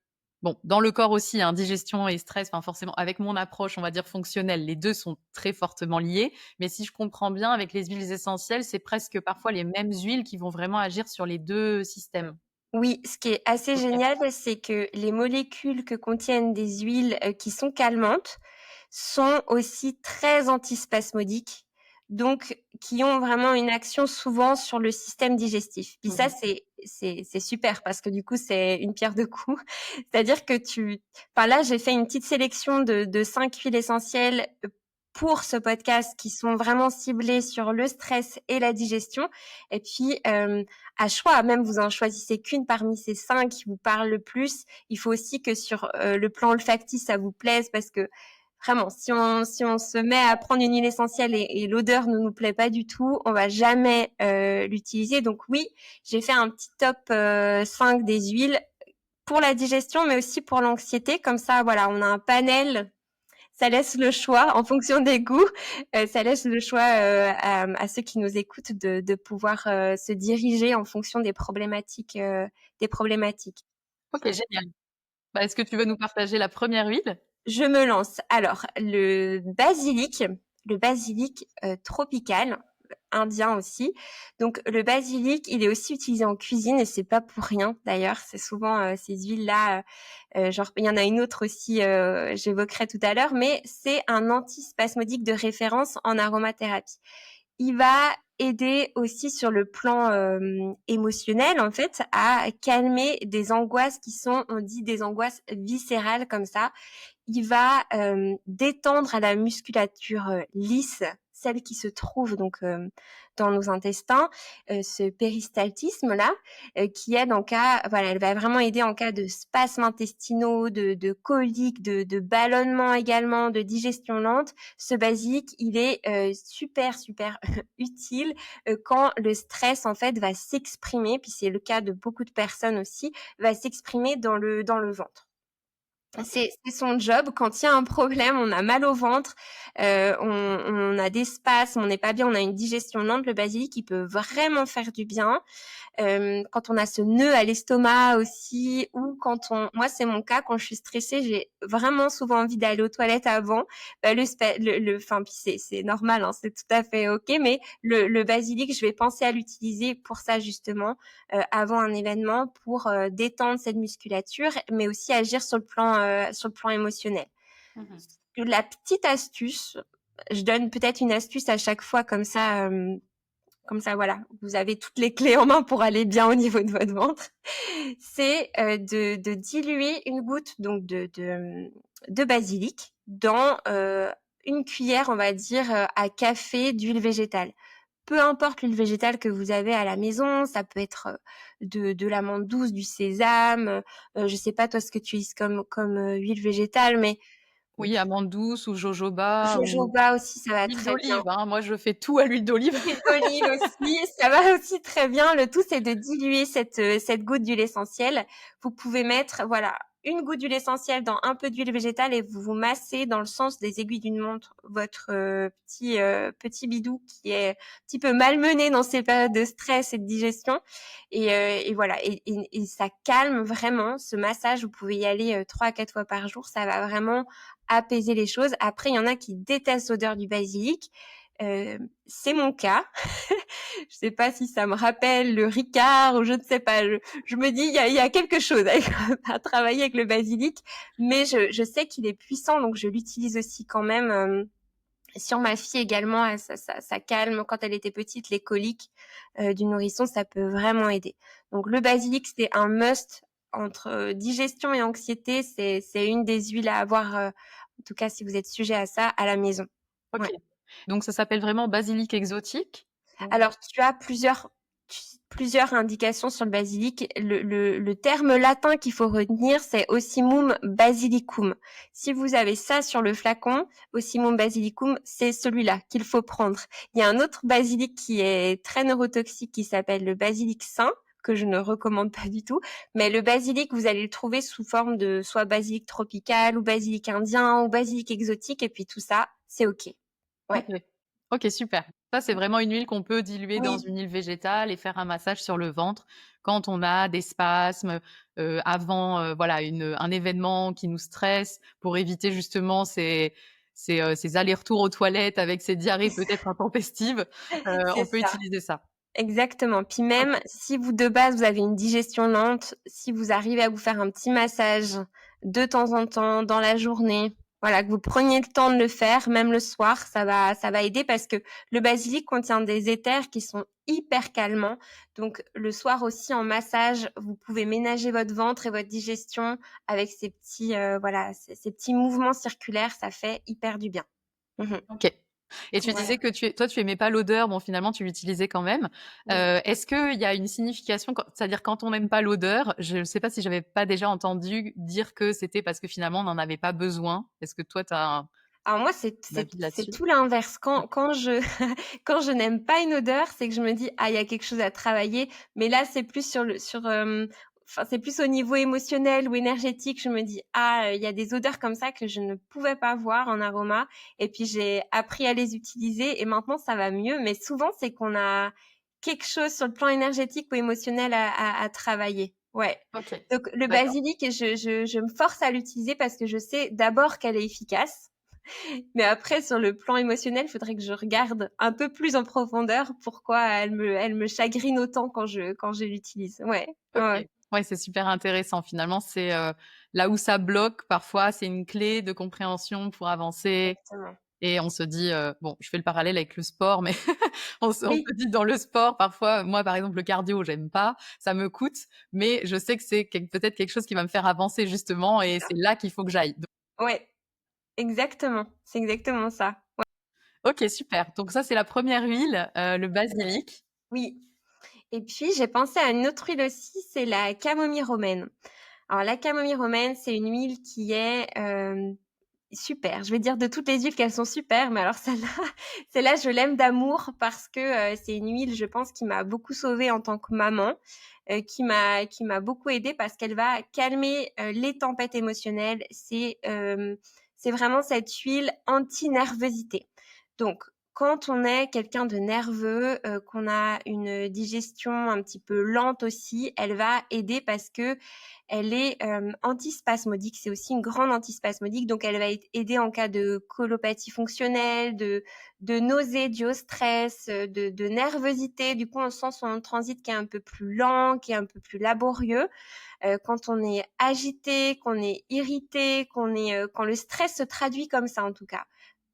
bon, dans le corps aussi, hein, digestion et stress, enfin forcément avec mon approche, on va dire fonctionnelle, les 2 sont très fortement liés. Mais si je comprends bien, avec les huiles essentielles, c'est presque parfois les mêmes huiles qui vont vraiment agir sur les 2 systèmes. Oui, ce qui est assez OK. génial, c'est que les molécules que contiennent des huiles qui sont calmantes sont aussi très antispasmodiques, donc qui ont vraiment une action souvent sur le système digestif. Puis ça, Mmh. c'est super parce que du coup, c'est une pierre deux coups. C'est-à-dire que enfin là, j'ai fait une petite sélection de 5 huiles essentielles pour ce podcast qui sont vraiment ciblées sur le stress et la digestion. Et puis, à choix, même vous en choisissez qu'une parmi ces 5 qui vous parle le plus. Il faut aussi que sur le plan olfactif, ça vous plaise parce que vraiment, si on se met à prendre une huile essentielle et l'odeur ne nous plaît pas du tout, on va jamais l'utiliser. Donc oui, j'ai fait un petit top 5 des huiles pour la digestion, mais aussi pour l'anxiété. Comme ça, voilà, on a un panel. Ça laisse le choix en fonction des goûts. Ça laisse le choix à ceux qui nous écoutent de pouvoir se diriger en fonction des problématiques. Des problématiques. OK, génial. Bah, est-ce que tu veux nous partager la première huile? Je me lance. Alors, le basilic tropical, indien aussi. Donc, le basilic, il est aussi utilisé en cuisine et c'est pas pour rien d'ailleurs. C'est souvent ces huiles-là, genre il y en a une autre aussi, j'évoquerai tout à l'heure, mais c'est un antispasmodique de référence en aromathérapie. Il va aider aussi sur le plan émotionnel, en fait, à calmer des angoisses qui sont, on dit, des angoisses viscérales comme ça. Il va détendre à la musculature lisse, celle qui se trouve donc dans nos intestins, ce péristaltisme-là, qui aide en cas, voilà, elle va vraiment aider en cas de spasmes intestinaux, de coliques, de ballonnement également, de digestion lente. Ce basique, il est super, super utile quand le stress, en fait, va s'exprimer, puis c'est le cas de beaucoup de personnes aussi, va s'exprimer dans le ventre. C'est son job. Quand il y a un problème, on a mal au ventre, on a des spasmes, on n'est pas bien, on a une digestion lente, le basilic, il peut vraiment faire du bien. Quand on a ce nœud à l'estomac aussi, ou quand moi c'est mon cas, quand je suis stressée, j'ai vraiment souvent envie d'aller aux toilettes avant. Enfin, puis c'est normal, hein, c'est tout à fait ok, mais le basilic, je vais penser à l'utiliser pour ça justement, avant un événement, pour détendre cette musculature, mais aussi agir sur le plan émotionnel. Mhm. La petite astuce, je donne peut-être une astuce à chaque fois comme ça, voilà, vous avez toutes les clés en main pour aller bien au niveau de votre ventre. C'est de diluer une goutte donc de basilic dans une cuillère, on va dire, à café d'huile végétale. Peu importe l'huile végétale que vous avez à la maison, ça peut être de l'amande douce, du sésame, je sais pas toi ce que tu utilises comme huile végétale, mais Oui, amande douce ou jojoba ou jojoba aussi, ça va l'huile très bien. d'olive, hein. Moi, je fais tout à l'huile d'olive. L'huile d'olive aussi, ça va aussi très bien. Le tout, c'est de diluer cette goutte d'huile essentielle. Vous pouvez mettre, voilà, une goutte d'huile essentielle dans un peu d'huile végétale et vous massez dans le sens des aiguilles d'une montre votre petit bidou qui est un petit peu malmené dans ces périodes de stress et de digestion. Et voilà, et ça calme vraiment. Ce massage, vous pouvez y aller 3 à 4 fois par jour. Ça va vraiment apaiser les choses. Après, il y en a qui détestent l'odeur du basilic. C'est mon cas. Je sais pas si ça me rappelle le Ricard ou je ne sais pas. Je me dis il y a quelque chose à travailler avec le basilic, mais je sais qu'il est puissant, donc je l'utilise aussi quand même. Sur ma fille également, ça calme quand elle était petite les coliques du nourrisson, ça peut vraiment aider. Donc le basilic c'est un must entre digestion et anxiété. C'est une des huiles à avoir, en tout cas si vous êtes sujet à ça, à la maison. Ok. Ouais. Donc, ça s'appelle vraiment basilic exotique? Alors, tu as plusieurs indications sur le basilic. Le terme latin qu'il faut retenir, c'est Ocimum basilicum. Si vous avez ça sur le flacon, Ocimum basilicum, c'est celui-là qu'il faut prendre. Il y a un autre basilic qui est très neurotoxique qui s'appelle le basilic sain, que je ne recommande pas du tout. Mais le basilic, vous allez le trouver sous forme de soit basilic tropical ou basilic indien ou basilic exotique. Et puis tout ça, c'est OK. Ouais. Ok. Ok, super. Ça, c'est vraiment une huile qu'on peut diluer dans Oui, une huile végétale et faire un massage sur le ventre quand on a des spasmes, avant, voilà, un événement qui nous stresse, pour éviter justement ces allers-retours aux toilettes avec ces diarrhées peut-être intempestives. c'est On peut ça. utiliser ça. Exactement. Puis Ok. même si vous de base vous avez une digestion lente, si vous arrivez à vous faire un petit massage de temps en temps dans la journée, voilà, que vous preniez le temps de le faire, même le soir, ça va aider parce que le basilic contient des éthers qui sont hyper calmants. Donc le soir aussi en massage, vous pouvez ménager votre ventre et votre digestion avec ces petits voilà, ces petits mouvements circulaires, ça fait hyper du bien. Mhm. Ok. Et tu Voilà. disais que toi, tu aimais pas l'odeur. Bon, finalement, tu l'utilisais quand même. Oui. Est-ce qu'il y a une signification, c'est-à-dire quand on n'aime pas l'odeur, je ne sais pas si j'avais pas déjà entendu dire que c'était parce que finalement, on n'en avait pas besoin. Est-ce que toi, tu as Alors moi, un avis c'est là-dessus? tout l'inverse. Quand je quand je n'aime pas une odeur, c'est que je me dis: «Ah, il y a quelque chose à travailler». Mais là, c'est plus enfin, c'est plus au niveau émotionnel ou énergétique. Je me dis: «Ah, il y a des odeurs comme ça que je ne pouvais pas voir en aroma» et puis j'ai appris à les utiliser et maintenant ça va mieux. Mais souvent, c'est qu'on a quelque chose sur le plan énergétique ou émotionnel à travailler. Ouais. Ok, Donc le d'accord. basilic, je me force à l'utiliser parce que je sais d'abord qu'elle est efficace. Mais après, sur le plan émotionnel, il faudrait que je regarde un peu plus en profondeur pourquoi elle me chagrine autant quand je l'utilise. Ouais, Ok. ouais, Ouais, c'est super intéressant. Finalement, c'est là où ça bloque. Parfois, c'est une clé de compréhension pour avancer. exactement. Et on se dit, bon, je fais le parallèle avec le sport, mais on Oui, se dit dans le sport, parfois, moi, par exemple, le cardio, j'aime pas, ça me coûte, mais je sais que c'est peut-être quelque chose qui va me faire avancer justement, c'est et ça. c'est là qu'il faut que j'aille. Ouais, exactement. C'est exactement ça. Ok, super. Donc ça, c'est la première huile, le basilic. Oui. Et puis, j'ai pensé à une autre huile aussi, c'est la camomille romaine. Alors, la camomille romaine, c'est une huile qui est super. Je vais dire de toutes les huiles qu'elles sont super, mais alors celle-là, celle-là, je l'aime d'amour parce que c'est une huile, je pense, qui m'a beaucoup sauvée en tant que maman. qui m'a beaucoup aidée parce qu'elle va calmer les tempêtes émotionnelles. C'est vraiment cette huile anti-nervosité. Donc, quand on est quelqu'un de nerveux, qu'on a une digestion un petit peu lente aussi, elle va aider parce que elle est antispasmodique. C'est aussi une grande antispasmodique, donc elle va aider en cas de colopathie fonctionnelle, de nausées dues au stress, de nervosité. Du coup, on sent son transit qui est un peu plus lent, qui est un peu plus laborieux. Quand on est agité, qu'on est irrité, quand le stress se traduit comme ça en tout cas,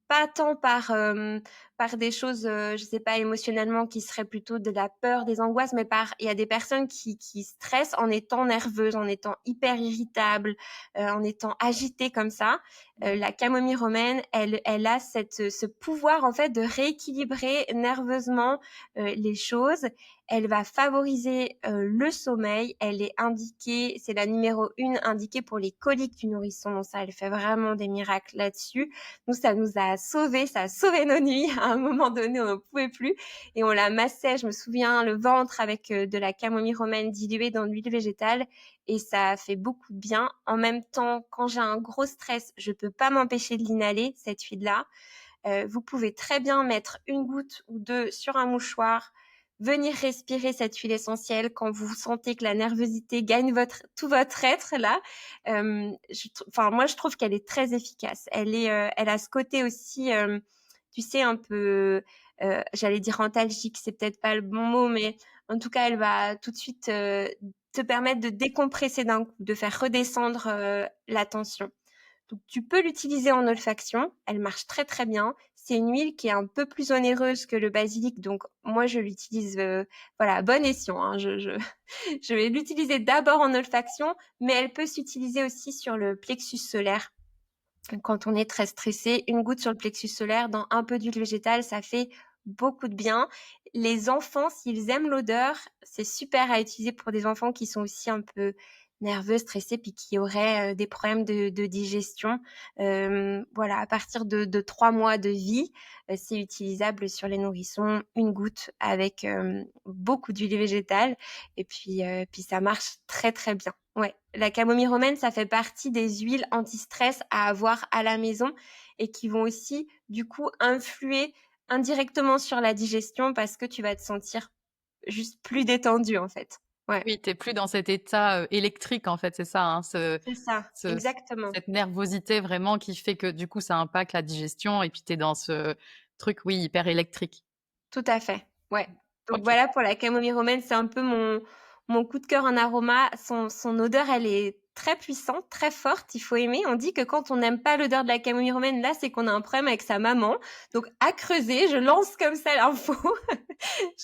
pas tant par des choses, je sais pas, émotionnellement, qui seraient plutôt de la peur, des angoisses, mais il y a des personnes qui stressent en étant nerveuses, en étant hyper irritables, en étant agitées comme ça. La camomille romaine, elle a ce pouvoir en fait de rééquilibrer nerveusement les choses. Elle va favoriser le sommeil. Elle est indiquée, c'est la numéro 1 indiquée pour les coliques du nourrisson. Donc ça, elle fait vraiment des miracles là-dessus. Nous, ça nous a sauvés, ça a sauvé nos nuits. À un moment donné, on n'en pouvait plus. Et on la massait, je me souviens, le ventre avec de la camomille romaine diluée dans l'huile végétale. Et ça a fait beaucoup de bien. En même temps, quand j'ai un gros stress, je peux pas m'empêcher de l'inhaler, cette huile-là. Vous pouvez très bien mettre une goutte ou deux sur un mouchoir, venir respirer cette huile essentielle quand vous sentez que la nervosité gagne tout votre être là. Moi, je trouve qu'elle est très efficace. Elle a ce côté aussi, tu sais, un peu, j'allais dire antalgique, c'est peut-être pas le bon mot, mais en tout cas, elle va tout de suite te permettre de décompresser d'un coup, de faire redescendre la tension. Donc, tu peux l'utiliser en olfaction. Elle marche très, très bien. C'est une huile qui est un peu plus onéreuse que le basilic. Donc, moi, je l'utilise, voilà, à bon escient, hein. Je vais l'utiliser d'abord en olfaction, mais elle peut s'utiliser aussi sur le plexus solaire. Quand on est très stressé, une goutte sur le plexus solaire dans un peu d'huile végétale, ça fait beaucoup de bien. Les enfants, s'ils aiment l'odeur, c'est super à utiliser pour des enfants qui sont aussi un peu nerveux, stressés, puis qui auraient des problèmes de digestion. Voilà, à partir de 3 mois de vie, c'est utilisable sur les nourrissons, une goutte avec beaucoup d'huile végétale. Et puis ça marche très, très bien. Ouais, la camomille romaine, ça fait partie des huiles anti-stress à avoir à la maison et qui vont aussi, du coup, influer indirectement sur la digestion parce que tu vas te sentir juste plus détendu, en fait. Ouais, Oui, t'es plus dans cet état électrique, en fait, c'est ça, hein, c'est ça, ce- exactement. cette nervosité vraiment qui fait que du coup, ça impacte la digestion et puis t'es dans ce truc, oui, hyper électrique. Tout à fait, ouais. Donc Ok. voilà pour la camomille romaine, c'est un peu mon coup de cœur en aroma. Son odeur, elle est très puissante, très forte, il faut aimer. On dit que quand on n'aime pas l'odeur de la camomille romaine, là, c'est qu'on a un problème avec sa maman. Donc à creuser, je lance comme ça l'info.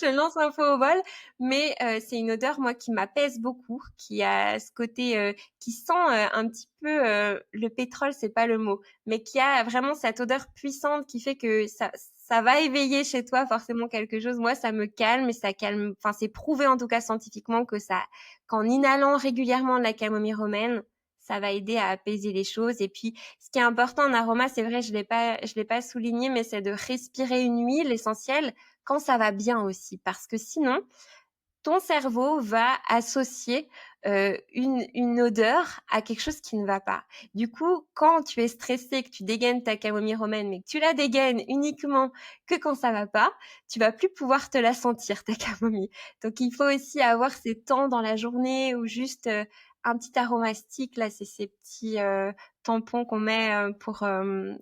Je lance l'info au vol, mais c'est une odeur, moi, qui m'apaise beaucoup, qui a ce côté, qui sent un petit peu, le pétrole, c'est pas le mot, mais qui a vraiment cette odeur puissante qui fait que ça va éveiller chez toi forcément quelque chose. Moi, ça me calme et ça calme. Enfin, c'est prouvé en tout cas scientifiquement que qu'en inhalant régulièrement de la camomille romaine, ça va aider à apaiser les choses. Et puis, ce qui est important en aroma, c'est vrai, je l'ai pas souligné, mais c'est de respirer une huile essentielle quand ça va bien aussi, parce que sinon, ton cerveau va associer une odeur à quelque chose qui ne va pas. Du coup, quand tu es stressé, que tu dégaines ta camomille romaine, mais que tu la dégaines uniquement que quand ça va pas, tu vas plus pouvoir te la sentir, ta camomille. Donc, il faut aussi avoir ces temps dans la journée où juste un petit aromastique, là, c'est ces petits tampons qu'on met pour...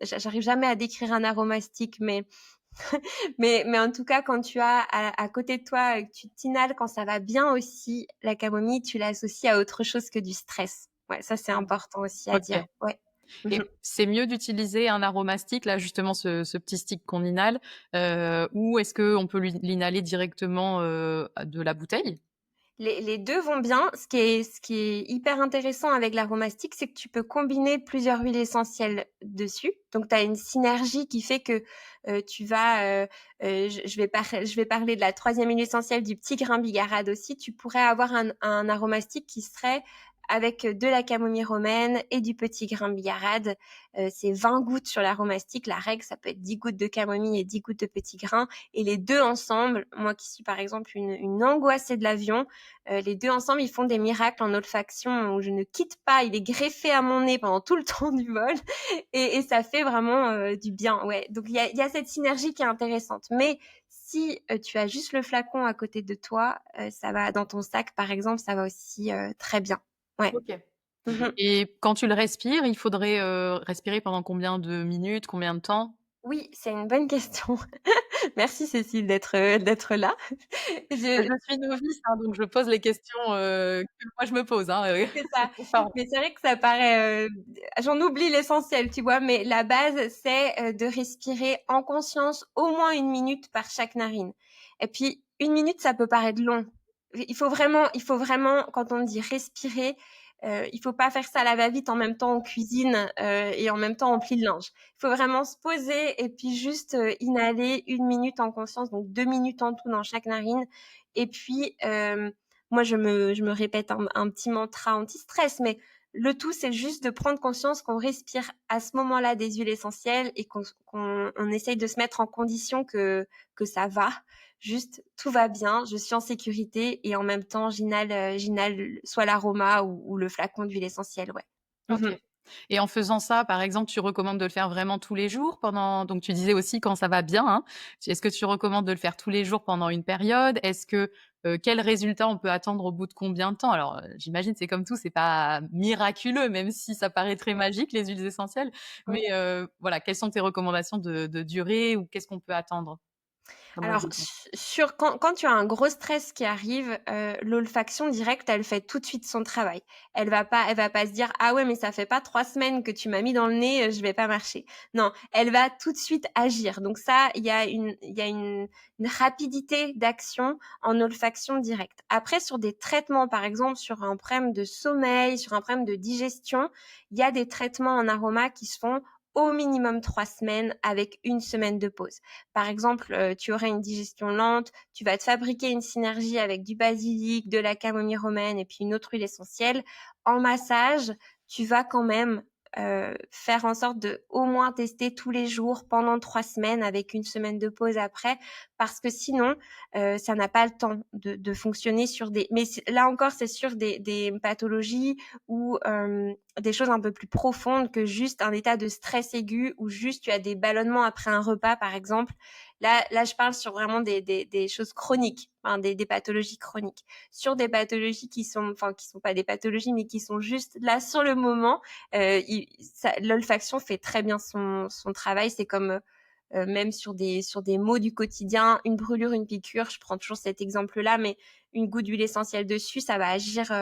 J'arrive jamais à décrire un aromastique, mais en tout cas, quand tu as à côté de toi, que tu t'inhales quand ça va bien aussi, la camomille, tu l'associes à autre chose que du stress. Ouais, ça, c'est important aussi à dire. Ok. Ouais. Et Mhm. c'est mieux d'utiliser un aromastique, là justement ce petit stick qu'on inhale, ou est-ce qu'on peut l'inhaler directement de la bouteille? Les deux vont bien. Ce qui est hyper intéressant avec l'aromastique, c'est que tu peux combiner plusieurs huiles essentielles dessus. Donc, tu as une synergie qui fait que tu vas... je vais parler de la troisième huile essentielle du petit grain bigarade aussi. Tu pourrais avoir un aromastique qui serait avec de la camomille romaine et du petit grain bigarade. C'est 20 gouttes sur l'aromastique. La règle, ça peut être 10 gouttes de camomille et 10 gouttes de petit grain. Et les deux ensemble, moi qui suis par exemple une angoissée de l'avion, les deux ensemble, ils font des miracles en olfaction où je ne quitte pas. Il est greffé à mon nez pendant tout le temps du vol et ça fait vraiment du bien. Ouais. Donc il y a cette synergie qui est intéressante. Mais si tu as juste le flacon à côté de toi, ça va dans ton sac par exemple, ça va aussi très bien. Ouais. Ok. Mmh. Et quand tu le respires, il faudrait respirer pendant combien de minutes, combien de temps? Oui, c'est une bonne question. Merci Cécile d'être là. Je Je suis novice, hein, donc je pose les questions que moi je me pose. Hein, C'est ça. Pardon. Mais c'est vrai que ça paraît, j'en oublie l'essentiel, tu vois? Mais la base, c'est, de respirer en conscience au moins 1 minute par chaque narine. Et puis 1 minute, ça peut paraître long. Il faut vraiment quand on dit respirer, il faut pas faire ça à la va-vite en même temps on cuisine, et en même temps on plie le linge. Il faut vraiment se poser et puis juste, inhaler 1 minute en conscience, donc 2 minutes en tout dans chaque narine et puis, moi, je me répète un petit mantra anti-stress, mais le tout, c'est juste de prendre conscience qu'on respire à ce moment-là des huiles essentielles et qu'on essaye de se mettre en condition que ça va. Juste, tout va bien, je suis en sécurité et en même temps, j'inhale soit l'aroma ou le flacon d'huile essentielle, ouais. OK. Mmh. Et en faisant ça, par exemple, tu recommandes de le faire vraiment tous les jours pendant donc tu disais aussi quand ça va bien, hein. Est-ce que tu recommandes de le faire tous les jours pendant une période? Est-ce que, quel résultat on peut attendre au bout de combien de temps? Alors, j'imagine c'est comme tout, c'est pas miraculeux, même si ça paraît très magique les huiles essentielles, mais, voilà, quelles sont tes recommandations de durée ou qu'est-ce qu'on peut attendre comme Alors, résultat? sur quand tu as un gros stress qui arrive, l'olfaction directe, elle fait tout de suite son travail. Elle va pas se dire: «Ah ouais, mais ça fait pas 3 semaines que tu m'as mis dans le nez, je vais pas marcher». Non, elle va tout de suite agir. Donc ça, il y a une rapidité d'action en olfaction directe. Après, sur des traitements, par exemple, sur un problème de sommeil, sur un problème de digestion, il y a des traitements en aroma qui se font au minimum 3 semaines avec 1 semaine de pause. Par exemple, tu aurais une digestion lente, tu vas te fabriquer une synergie avec du basilic, de la camomille romaine et puis une autre huile essentielle. En massage, tu vas quand même, faire en sorte de au moins tester tous les jours pendant 3 semaines avec 1 semaine de pause après parce que sinon, ça n'a pas le temps de fonctionner sur des mais c'est là encore, c'est sur des pathologies ou, des choses un peu plus profondes que juste un état de stress aigu ou juste tu as des ballonnements après un repas, par exemple. Là, je parle sur vraiment des choses chroniques, enfin des pathologies chroniques. Sur des pathologies qui sont pas des pathologies, mais qui sont juste là sur le moment, l'olfaction fait très bien son travail. C'est comme même sur des maux du quotidien, une brûlure, une piqûre. Je prends toujours cet exemple-là, mais une goutte d'huile essentielle dessus, ça va agir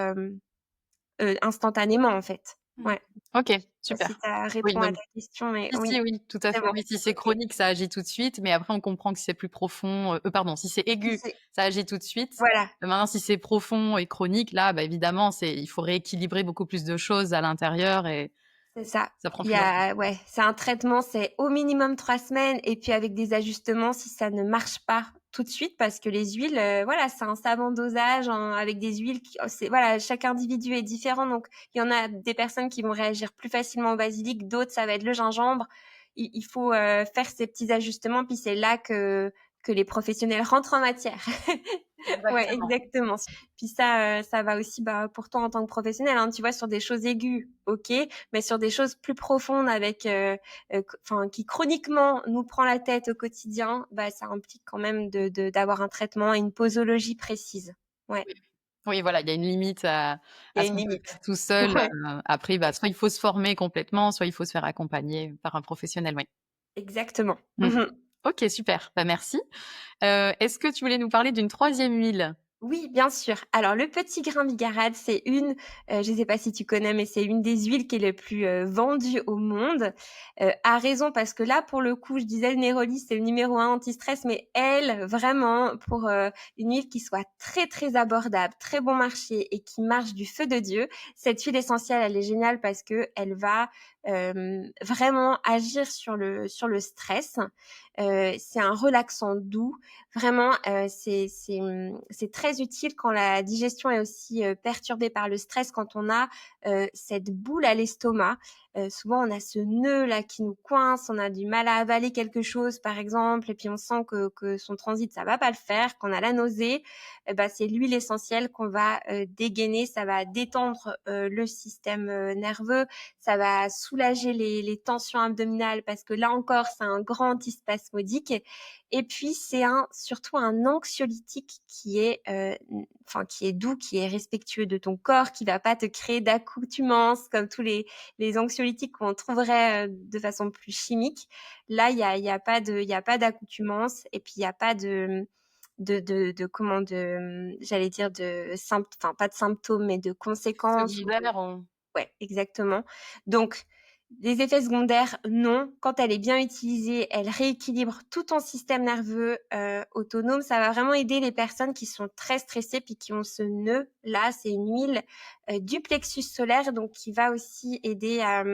instantanément en fait. Mmh. Ouais. OK, Je sais pas si super. ça Oui, répond à donc ta question, mais si, si, oui, oui, tout à c'est fait. bon. Oui, si c'est OK. chronique, ça agit tout de suite, mais après on comprend que si c'est plus profond, pardon, si c'est Si aigu, c'est ça agit tout de suite. Voilà, Maintenant si c'est profond et chronique, là, bah, évidemment, il faut rééquilibrer beaucoup plus de choses à l'intérieur et c'est ça. ça prend Il y plus longtemps. a Ouais, c'est un traitement, c'est au minimum 3 semaines et puis avec des ajustements si ça ne marche pas tout de suite parce que les huiles, voilà, c'est un savant dosage avec des huiles qui c'est voilà, chaque individu est différent donc il y en a des personnes qui vont réagir plus facilement au basilic, d'autres ça va être le gingembre. Il faut, faire ces petits ajustements puis c'est là que les professionnels rentrent en matière. Ouais, Exactement. exactement. Puis ça va aussi, bah, pour toi en tant que professionnel, hein, tu vois, sur des choses aiguës, OK, mais sur des choses plus profondes avec, enfin, qui chroniquement nous prend la tête au quotidien, bah, ça implique quand même d'avoir un traitement et une posologie précise. Ouais, Oui. Oui, voilà, il y a une limite il y à a ce une qu'on peut limite. faire tout seul. Ouais, Après, bah, soit il faut se former complètement, soit il faut se faire accompagner par un professionnel, oui. exactement. Mmh. Mmh. OK, super, bah, merci. Est-ce que tu voulais nous parler d'une troisième huile? Oui, bien sûr. Alors le petit grain bigarade, c'est je sais pas si tu connais, mais c'est une des huiles qui est le plus, vendue au monde, à raison parce que là, pour le coup, je disais le Néroli, c'est le numéro 1 anti-stress, mais elle, vraiment, pour, une huile qui soit très, très abordable, très bon marché et qui marche du feu de Dieu, cette huile essentielle, elle est géniale parce qu'elle va, vraiment agir sur le stress. C'est un relaxant doux. Vraiment, c'est très très utile quand la digestion est aussi perturbée par le stress, quand on a cette boule à l'estomac. Souvent, on a ce nœud là qui nous coince, on a du mal à avaler quelque chose, par exemple, et puis on sent que son transit, ça va pas le faire, qu'on a la nausée. C'est l'huile essentielle qu'on va dégainer, ça va détendre le système nerveux, ça va soulager les tensions abdominales parce que là encore, c'est un grand antispasmodique. Et puis, c'est surtout un anxiolytique qui est doux, qui est respectueux de ton corps, qui va pas te créer d'accoutumance comme tous les anxiolytiques qu'on trouverait de façon plus chimique. Là, il y a pas d'accoutumance, et puis il y a pas j'allais dire pas de symptômes, mais de conséquences. Secondaire. Ouais, exactement. Donc, les effets secondaires, non. Quand elle est bien utilisée, elle rééquilibre tout ton système nerveux autonome. Ça va vraiment aider les personnes qui sont très stressées puis qui ont ce nœud. Là, c'est une huile du plexus solaire, donc qui va aussi aider à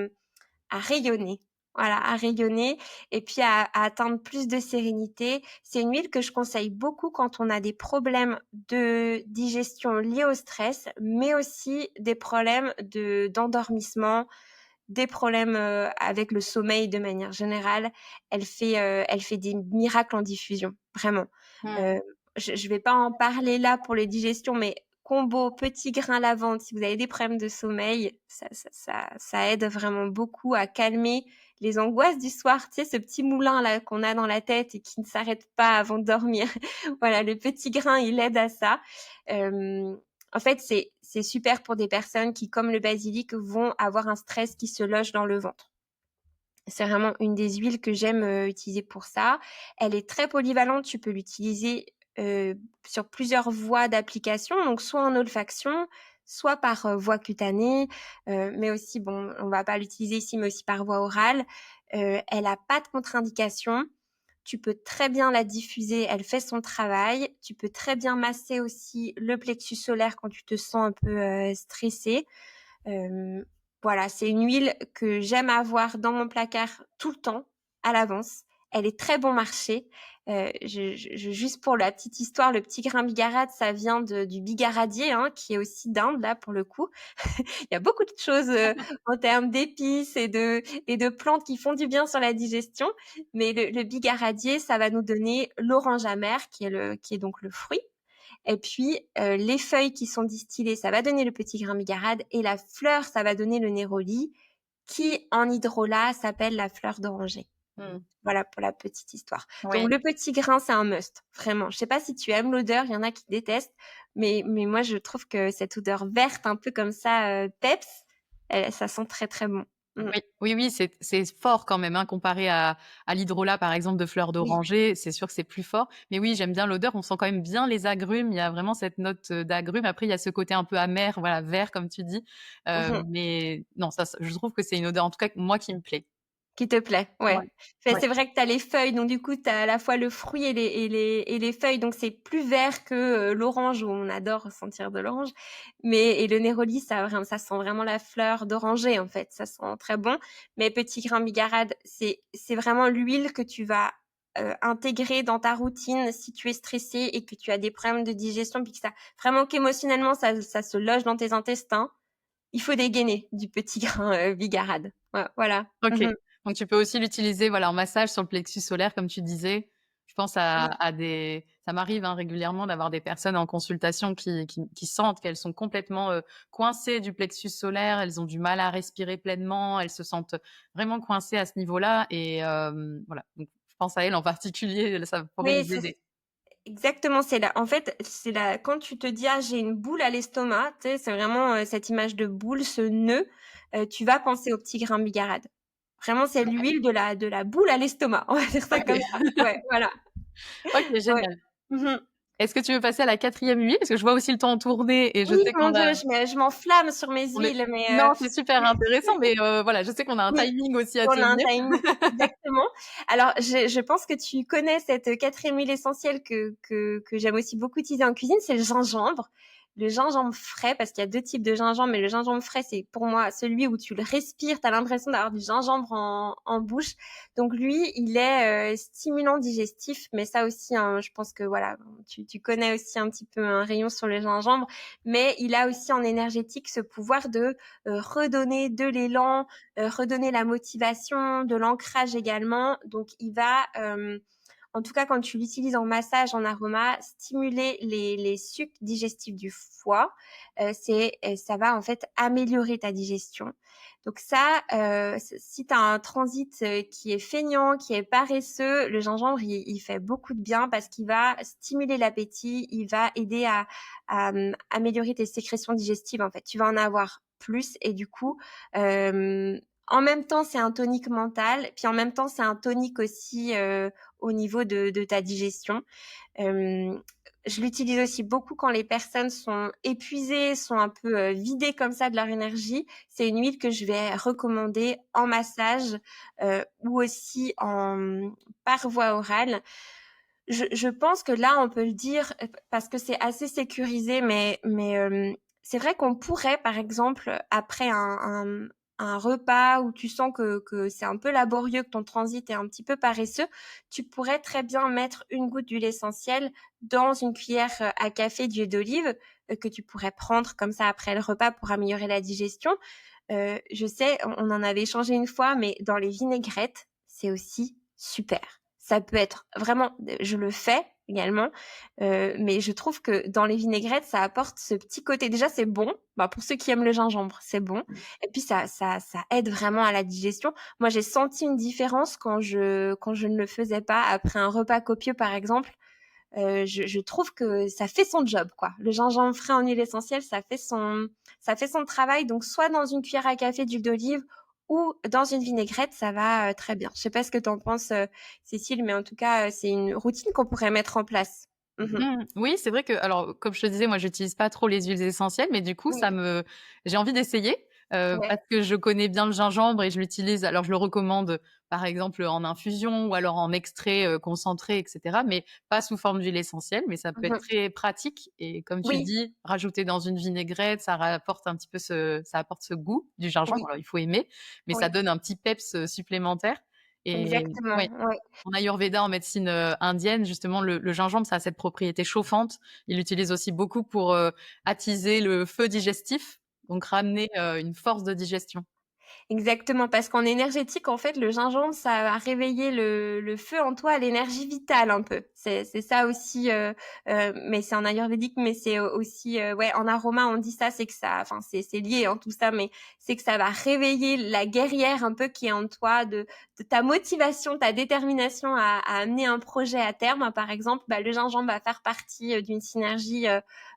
rayonner. Voilà, à rayonner et puis à atteindre plus de sérénité. C'est une huile que je conseille beaucoup quand on a des problèmes de digestion liés au stress, mais aussi des problèmes d'endormissement, des problèmes avec le sommeil de manière générale. Elle fait des miracles en diffusion, vraiment. Je vais pas en parler là pour les digestions, mais combo petit grain lavande, si vous avez des problèmes de sommeil, ça aide vraiment beaucoup à calmer les angoisses du soir. Tu sais, ce petit moulin là qu'on a dans la tête et qui ne s'arrête pas avant de dormir. Voilà, le petit grain, il aide à ça. En fait, c'est super pour des personnes qui, comme le basilic, vont avoir un stress qui se loge dans le ventre. C'est vraiment une des huiles que j'aime utiliser pour ça. Elle est très polyvalente. Tu peux l'utiliser sur plusieurs voies d'application, donc soit en olfaction, soit par voie cutanée, mais aussi, bon, on va pas l'utiliser ici, mais aussi par voie orale. Elle a pas de contre-indication. Tu peux très bien la diffuser, elle fait son travail. Tu peux très bien masser aussi le plexus solaire quand tu te sens un peu stressé. Voilà, c'est une huile que j'aime avoir dans mon placard tout le temps, à l'avance. Elle est très bon marché. Juste pour la petite histoire, le petit grain bigarade, ça vient du bigaradier, hein, qui est aussi d'Inde, là, pour le coup. Il y a beaucoup de choses en termes d'épices et de plantes qui font du bien sur la digestion. Mais le bigaradier, ça va nous donner l'orange amer, qui est donc le fruit. Et puis, les feuilles qui sont distillées, ça va donner le petit grain bigarade. Et la fleur, ça va donner le néroli, qui, en hydrolat, s'appelle la fleur d'oranger. Voilà pour la petite histoire. Oui. Donc, le petit grain, c'est un must, vraiment. Je sais pas si tu aimes l'odeur, il y en a qui détestent, mais moi, je trouve que cette odeur verte, un peu comme ça, peps, ça sent très, très bon. Oui, c'est fort quand même, hein, comparé à l'hydrolat, par exemple, de fleurs d'oranger. C'est sûr que c'est plus fort. Mais oui, j'aime bien l'odeur. On sent quand même bien les agrumes. Il y a vraiment cette note d'agrumes. Après, il y a ce côté un peu amer, voilà, vert, comme tu dis. Mais non, je trouve que c'est une odeur, en tout cas, moi, qui me plaît. Qui te plaît, ouais. Ouais. C'est vrai que tu as les feuilles, donc du coup, tu as à la fois le fruit et les feuilles, donc c'est plus vert que l'orange, où on adore sentir de l'orange. Et le néroli, ça sent vraiment la fleur d'oranger, en fait. Ça sent très bon. Mais petit grain bigarade, c'est vraiment l'huile que tu vas intégrer dans ta routine si tu es stressé et que tu as des problèmes de digestion, puis que vraiment qu'émotionnellement, ça se loge dans tes intestins. Il faut dégainer du petit grain bigarade. Ouais, voilà. Ok. Donc, tu peux aussi l'utiliser, voilà, en massage sur le plexus solaire, comme tu disais. Je pense ça m'arrive régulièrement d'avoir des personnes en consultation qui sentent qu'elles sont complètement coincées du plexus solaire, elles ont du mal à respirer pleinement, elles se sentent vraiment coincées à ce niveau-là. Et voilà, donc, je pense à elles en particulier, ça pourrait les aider. Exactement, en fait, quand tu te dis, j'ai une boule à l'estomac, tu sais, c'est vraiment cette image de boule, ce nœud, tu vas penser au petit grain bigarade. Vraiment, c'est l'huile de la boule à l'estomac. On va dire ça comme ça. Ouais, voilà. Ok, génial. Ouais. Est-ce que tu veux passer à la 4e huile? Parce que je vois aussi le temps tourner et je sais mon Dieu, je m'enflamme sur mes huiles, mais non, c'est super intéressant, mais voilà, je sais qu'on a un timing aussi à tenir. On a un timing, exactement. Alors, je pense que tu connais cette 4e huile essentielle que j'aime aussi beaucoup utiliser en cuisine, c'est le gingembre. le gingembre frais, parce qu'il y a 2 types de gingembre, mais le gingembre frais, c'est pour moi celui où tu le respires, tu as l'impression d'avoir du gingembre en bouche. Donc lui, il est stimulant digestif, mais ça aussi, hein, je pense que voilà, tu connais aussi un petit peu un rayon sur le gingembre, mais il a aussi en énergétique ce pouvoir de redonner de l'élan, redonner la motivation, de l'ancrage également. Donc il va en tout cas, quand tu l'utilises en massage, en aroma, stimuler les sucs digestifs du foie, ça va en fait améliorer ta digestion. Donc ça, si tu as un transit qui est feignant, qui est paresseux, le gingembre, il fait beaucoup de bien parce qu'il va stimuler l'appétit, il va aider à améliorer tes sécrétions digestives. En fait, tu vas en avoir plus et du coup, en même temps, c'est un tonique mental, puis en même temps, c'est un tonique aussi au niveau de ta digestion. Je l'utilise aussi beaucoup quand les personnes sont épuisées, sont un peu vidées comme ça de leur énergie. C'est une huile que je vais recommander en massage ou aussi par voie orale. Je pense que là, on peut le dire parce que c'est assez sécurisé, mais c'est vrai qu'on pourrait, par exemple, après un repas où tu sens que c'est un peu laborieux, que ton transit est un petit peu paresseux, tu pourrais très bien mettre une goutte d'huile essentielle dans une cuillère à café d'huile d'olive que tu pourrais prendre comme ça après le repas pour améliorer la digestion. Je sais, on en avait échangé une fois, mais dans les vinaigrettes, c'est aussi super. Ça peut être vraiment, je le fais également, mais je trouve que dans les vinaigrettes, ça apporte ce petit côté. Déjà, c'est bon. Bah, pour ceux qui aiment le gingembre, c'est bon. Et puis ça aide vraiment à la digestion. Moi, j'ai senti une différence quand je ne le faisais pas après un repas copieux, par exemple. Je trouve que ça fait son job, quoi. Le gingembre frais en huile essentielle, ça fait son travail. Donc, soit dans une cuillère à café d'huile d'olive ou dans une vinaigrette, ça va très bien. Je sais pas ce que tu en penses, Cécile, mais en tout cas, c'est une routine qu'on pourrait mettre en place. Mhm. Oui, c'est vrai que, alors, comme je te disais, moi, j'utilise pas trop les huiles essentielles, mais du coup, Oui, j'ai envie d'essayer ouais, parce que je connais bien le gingembre et je l'utilise. Alors, je le recommande, par exemple, en infusion ou alors en extrait concentré, etc., mais pas sous forme d'huile essentielle. Mais ça peut être mhm. très pratique. Et comme tu Oui, dis, rajouter dans une vinaigrette, ça rapporte un petit peu ça apporte ce goût du gingembre. oui, Alors, il faut aimer, mais ça oui, donne un petit peps supplémentaire. Et exactement. ouais. Ouais. En Ayurveda, en médecine indienne, justement, le gingembre, ça a cette propriété chauffante. Il l'utilise aussi beaucoup pour attiser le feu digestif, donc ramener une force de digestion. Exactement, parce qu'en énergétique, en fait, le gingembre, ça va réveiller le feu en toi, l'énergie vitale un peu. C'est ça aussi, mais c'est en ayurvédique, mais c'est aussi, ouais, en aroma, on dit ça, c'est que ça, enfin, c'est lié, hein, tout ça, mais c'est que ça va réveiller la guerrière un peu qui est en toi, de ta motivation, ta détermination à amener un projet à terme. Hein, par exemple, bah, le gingembre va faire partie d'une synergie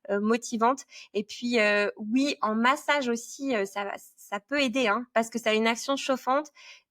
motivante. Et puis, oui, en massage aussi, ça peut aider, hein, parce que ça a une action chauffante.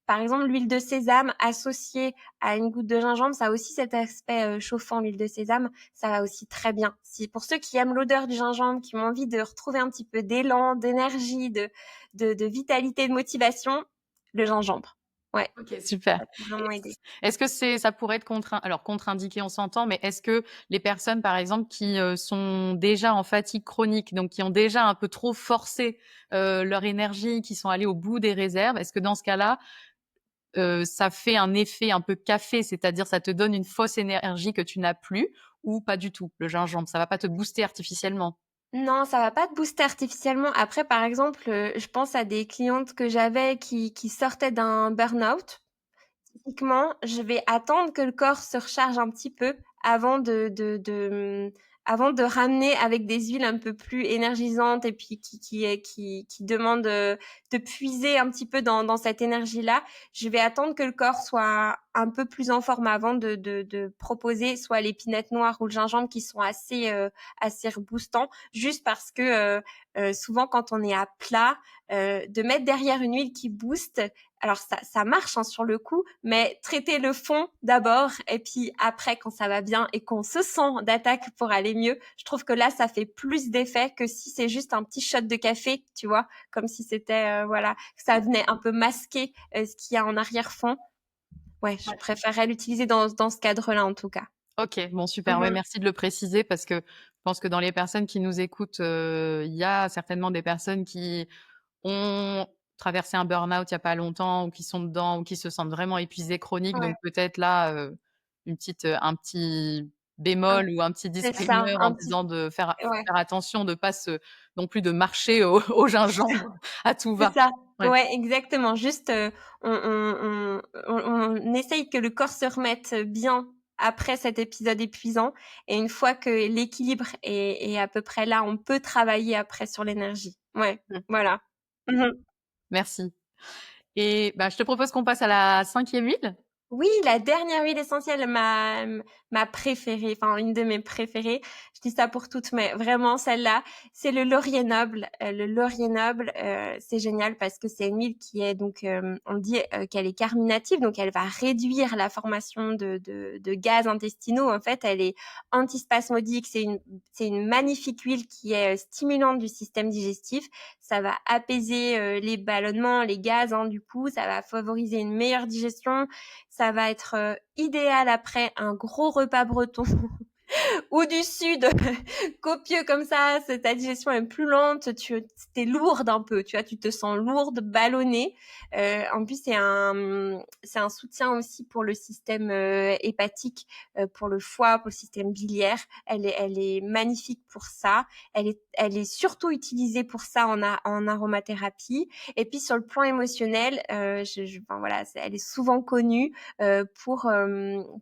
Par exemple, l'huile de sésame associée à une goutte de gingembre, ça a aussi cet aspect chauffant, l'huile de sésame, ça va aussi très bien. Si pour ceux qui aiment l'odeur du gingembre, qui ont envie de retrouver un petit peu d'élan, d'énergie, de vitalité, de motivation, le gingembre. Ouais, Ok, super. ça peut vraiment aider. Est-ce que ça pourrait être alors contre-indiqué, on s'entend, mais est-ce que les personnes, par exemple, qui sont déjà en fatigue chronique, donc qui ont déjà un peu trop forcé leur énergie, qui sont allées au bout des réserves, est-ce que dans ce cas-là, ça fait un effet un peu café, c'est-à-dire ça te donne une fausse énergie que tu n'as plus, ou pas du tout, le gingembre, ça va pas te booster artificiellement? Non, ça va pas te booster artificiellement. Après, par exemple, je pense à des clientes que j'avais qui sortaient d'un burn-out. Typiquement, je vais attendre que le corps se recharge un petit peu avant avant de ramener avec des huiles un peu plus énergisantes et puis qui demandent de puiser un petit peu dans cette énergie-là. Je vais attendre que le corps soit un peu plus en forme avant de proposer soit l'épinette noire ou le gingembre qui sont assez reboostants, juste parce que souvent quand on est à plat, de mettre derrière une huile qui booste, alors ça marche hein, sur le coup, mais traiter le fond d'abord et puis après quand ça va bien et qu'on se sent d'attaque pour aller mieux, je trouve que là ça fait plus d'effet que si c'est juste un petit shot de café, tu vois, comme si c'était voilà, que ça venait un peu masquer ce qu'il y a en arrière-fond. Ouais, je préférerais l'utiliser dans ce cadre-là en tout cas. Ok, bon, super. Ouais, Mhm. merci de le préciser parce que je pense que dans les personnes qui nous écoutent, il y a certainement des personnes qui ont traversé un burn-out il y a pas longtemps ou qui sont dedans ou qui se sentent vraiment épuisées chroniques. Ouais. Donc peut-être là, un petit Un- bémol ou un petit C'est ça, disclaimer en un petit. disant de faire Ouais. faire attention, de pas se non plus de marcher au au gingembre à tout C'est va. ça. Ouais. Ouais, exactement. Juste, on essaye que le corps se remette bien après cet épisode épuisant. Et une fois que l'équilibre est à peu près là, on peut travailler après sur l'énergie. Ouais, Mmh. voilà. Mhm. Merci et bah, je te propose qu'on passe à la 5e huile. Oui, la dernière huile essentielle, ma préférée, enfin une de mes préférées. Je dis ça pour toutes, mais vraiment celle-là, c'est le laurier noble. Le laurier noble, c'est génial parce que c'est une huile qui est donc, on dit qu'elle est carminative, donc elle va réduire la formation de gaz intestinaux. En fait, elle est antispasmodique. C'est une magnifique huile qui est stimulante du système digestif. Ça va apaiser les ballonnements, les gaz, hein, du coup, ça va favoriser une meilleure digestion. Ça va être idéal après un gros repas breton ou du sud, copieux comme ça, ta digestion est plus lente, tu es lourde un peu, tu vois, tu te sens lourde, ballonnée. En plus, c'est un soutien aussi pour le système hépatique, pour le foie, pour le système biliaire. Elle est magnifique pour ça. Elle est surtout utilisée pour ça en aromathérapie. Et puis sur le plan émotionnel, enfin, voilà, elle est souvent connue pour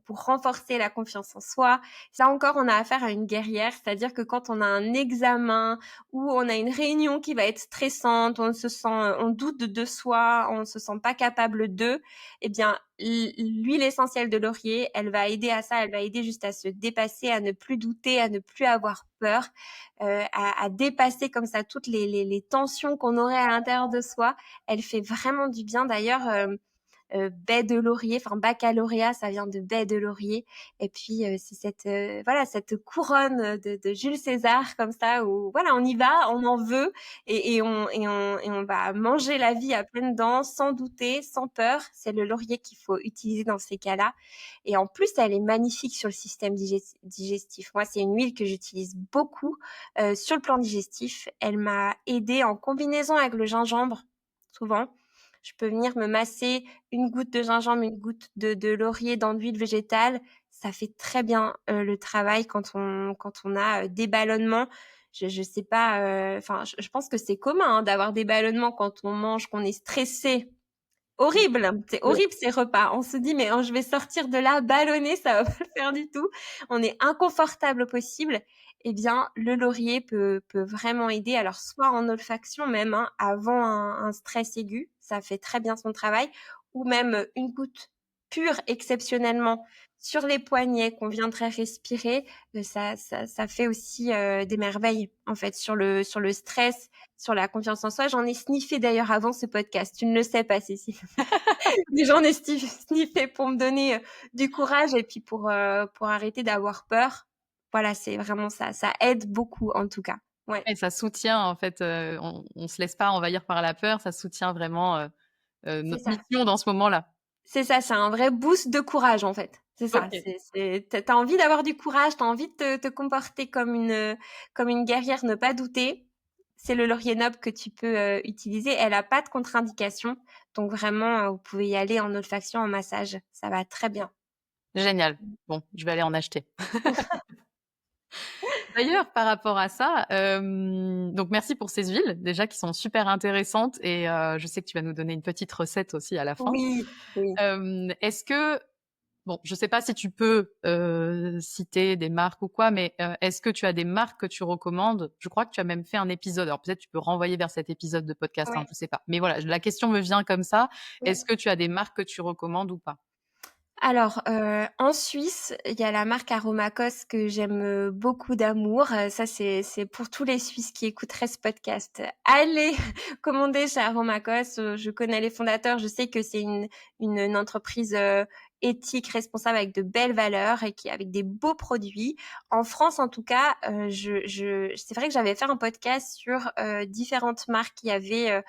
renforcer la confiance en soi. Ça encore, on a affaire à une guerrière, c'est-à-dire que quand on a un examen ou on a une réunion qui va être stressante, on doute de soi, on se sent pas capable d'eux, eh bien, l'huile essentielle de laurier, elle va aider à ça, elle va aider juste à se dépasser, à ne plus douter, à ne plus avoir peur, à dépasser comme ça toutes les tensions qu'on aurait à l'intérieur de soi. Elle fait vraiment du bien. D'ailleurs, baie de laurier, enfin baccalauréat, ça vient de baie de laurier. Et puis c'est cette couronne de Jules César comme ça où voilà, on y va, on en veut et on va manger la vie à pleines dents, sans douter, sans peur. C'est le laurier qu'il faut utiliser dans ces cas-là. Et en plus, elle est magnifique sur le système digestif. Moi, c'est une huile que j'utilise beaucoup sur le plan digestif. Elle m'a aidée en combinaison avec le gingembre, souvent. Je peux venir me masser une goutte de gingembre, une goutte de laurier dans de l'huile végétale. Ça fait très bien le travail quand on a des ballonnements. Je sais pas, enfin, je pense que c'est commun, hein, d'avoir des ballonnements quand on mange, qu'on est stressé. Horrible, c'est Ouais. horrible ces repas. On se dit mais je vais sortir de là ballonné, ça va pas le faire du tout. On est inconfortable au possible. Eh bien, le laurier peut vraiment aider. Alors soit en olfaction même, hein, avant un stress aigu, ça fait très bien son travail, ou même une goutte pure exceptionnellement sur les poignets qu'on viendrait respirer, ça fait aussi des merveilles en fait sur le stress, sur la confiance en soi. J'en ai sniffé d'ailleurs avant ce podcast. Tu ne le sais pas, Cécile. Mais j'en ai sniffé pour me donner du courage et puis pour arrêter d'avoir peur. Voilà, c'est vraiment ça. Ça aide beaucoup en tout cas. Ouais, Et ça soutient en fait, on se laisse pas envahir par la peur, ça soutient vraiment, c'est notre ça. mission dans ce moment-là. C'est ça, c'est un vrai boost de courage en fait. C'est ça. OK. T'as envie d'avoir du courage, t'as envie de te comporter comme une guerrière, ne pas douter. C'est le laurier noble que tu peux utiliser. Elle a pas de contre-indication, donc vraiment vous pouvez y aller en olfaction, en massage, ça va très bien. Génial. Bon, je vais aller en acheter. D'ailleurs, par rapport à ça, donc merci pour ces huiles, déjà qui sont super intéressantes et je sais que tu vas nous donner une petite recette aussi à la fin. Oui, oui. Est-ce que bon, je sais pas si tu peux, citer des marques ou quoi, mais est-ce que tu as des marques que tu recommandes? Je crois que tu as même fait un épisode, alors peut-être tu peux renvoyer vers cet épisode de podcast, hein, Ouais, je sais pas. Mais voilà, la question me vient comme ça. Est-ce ouais. que tu as des marques que tu recommandes ou pas? Alors, en Suisse, il y a la marque Aromacos que j'aime beaucoup d'amour. Ça, c'est pour tous les Suisses qui écouteraient ce podcast. Allez commander chez Aromacos. Je connais les fondateurs. Je sais que c'est une entreprise éthique, responsable, avec de belles valeurs et avec des beaux produits. En France, en tout cas, c'est vrai que j'avais fait un podcast sur différentes marques. Il y avait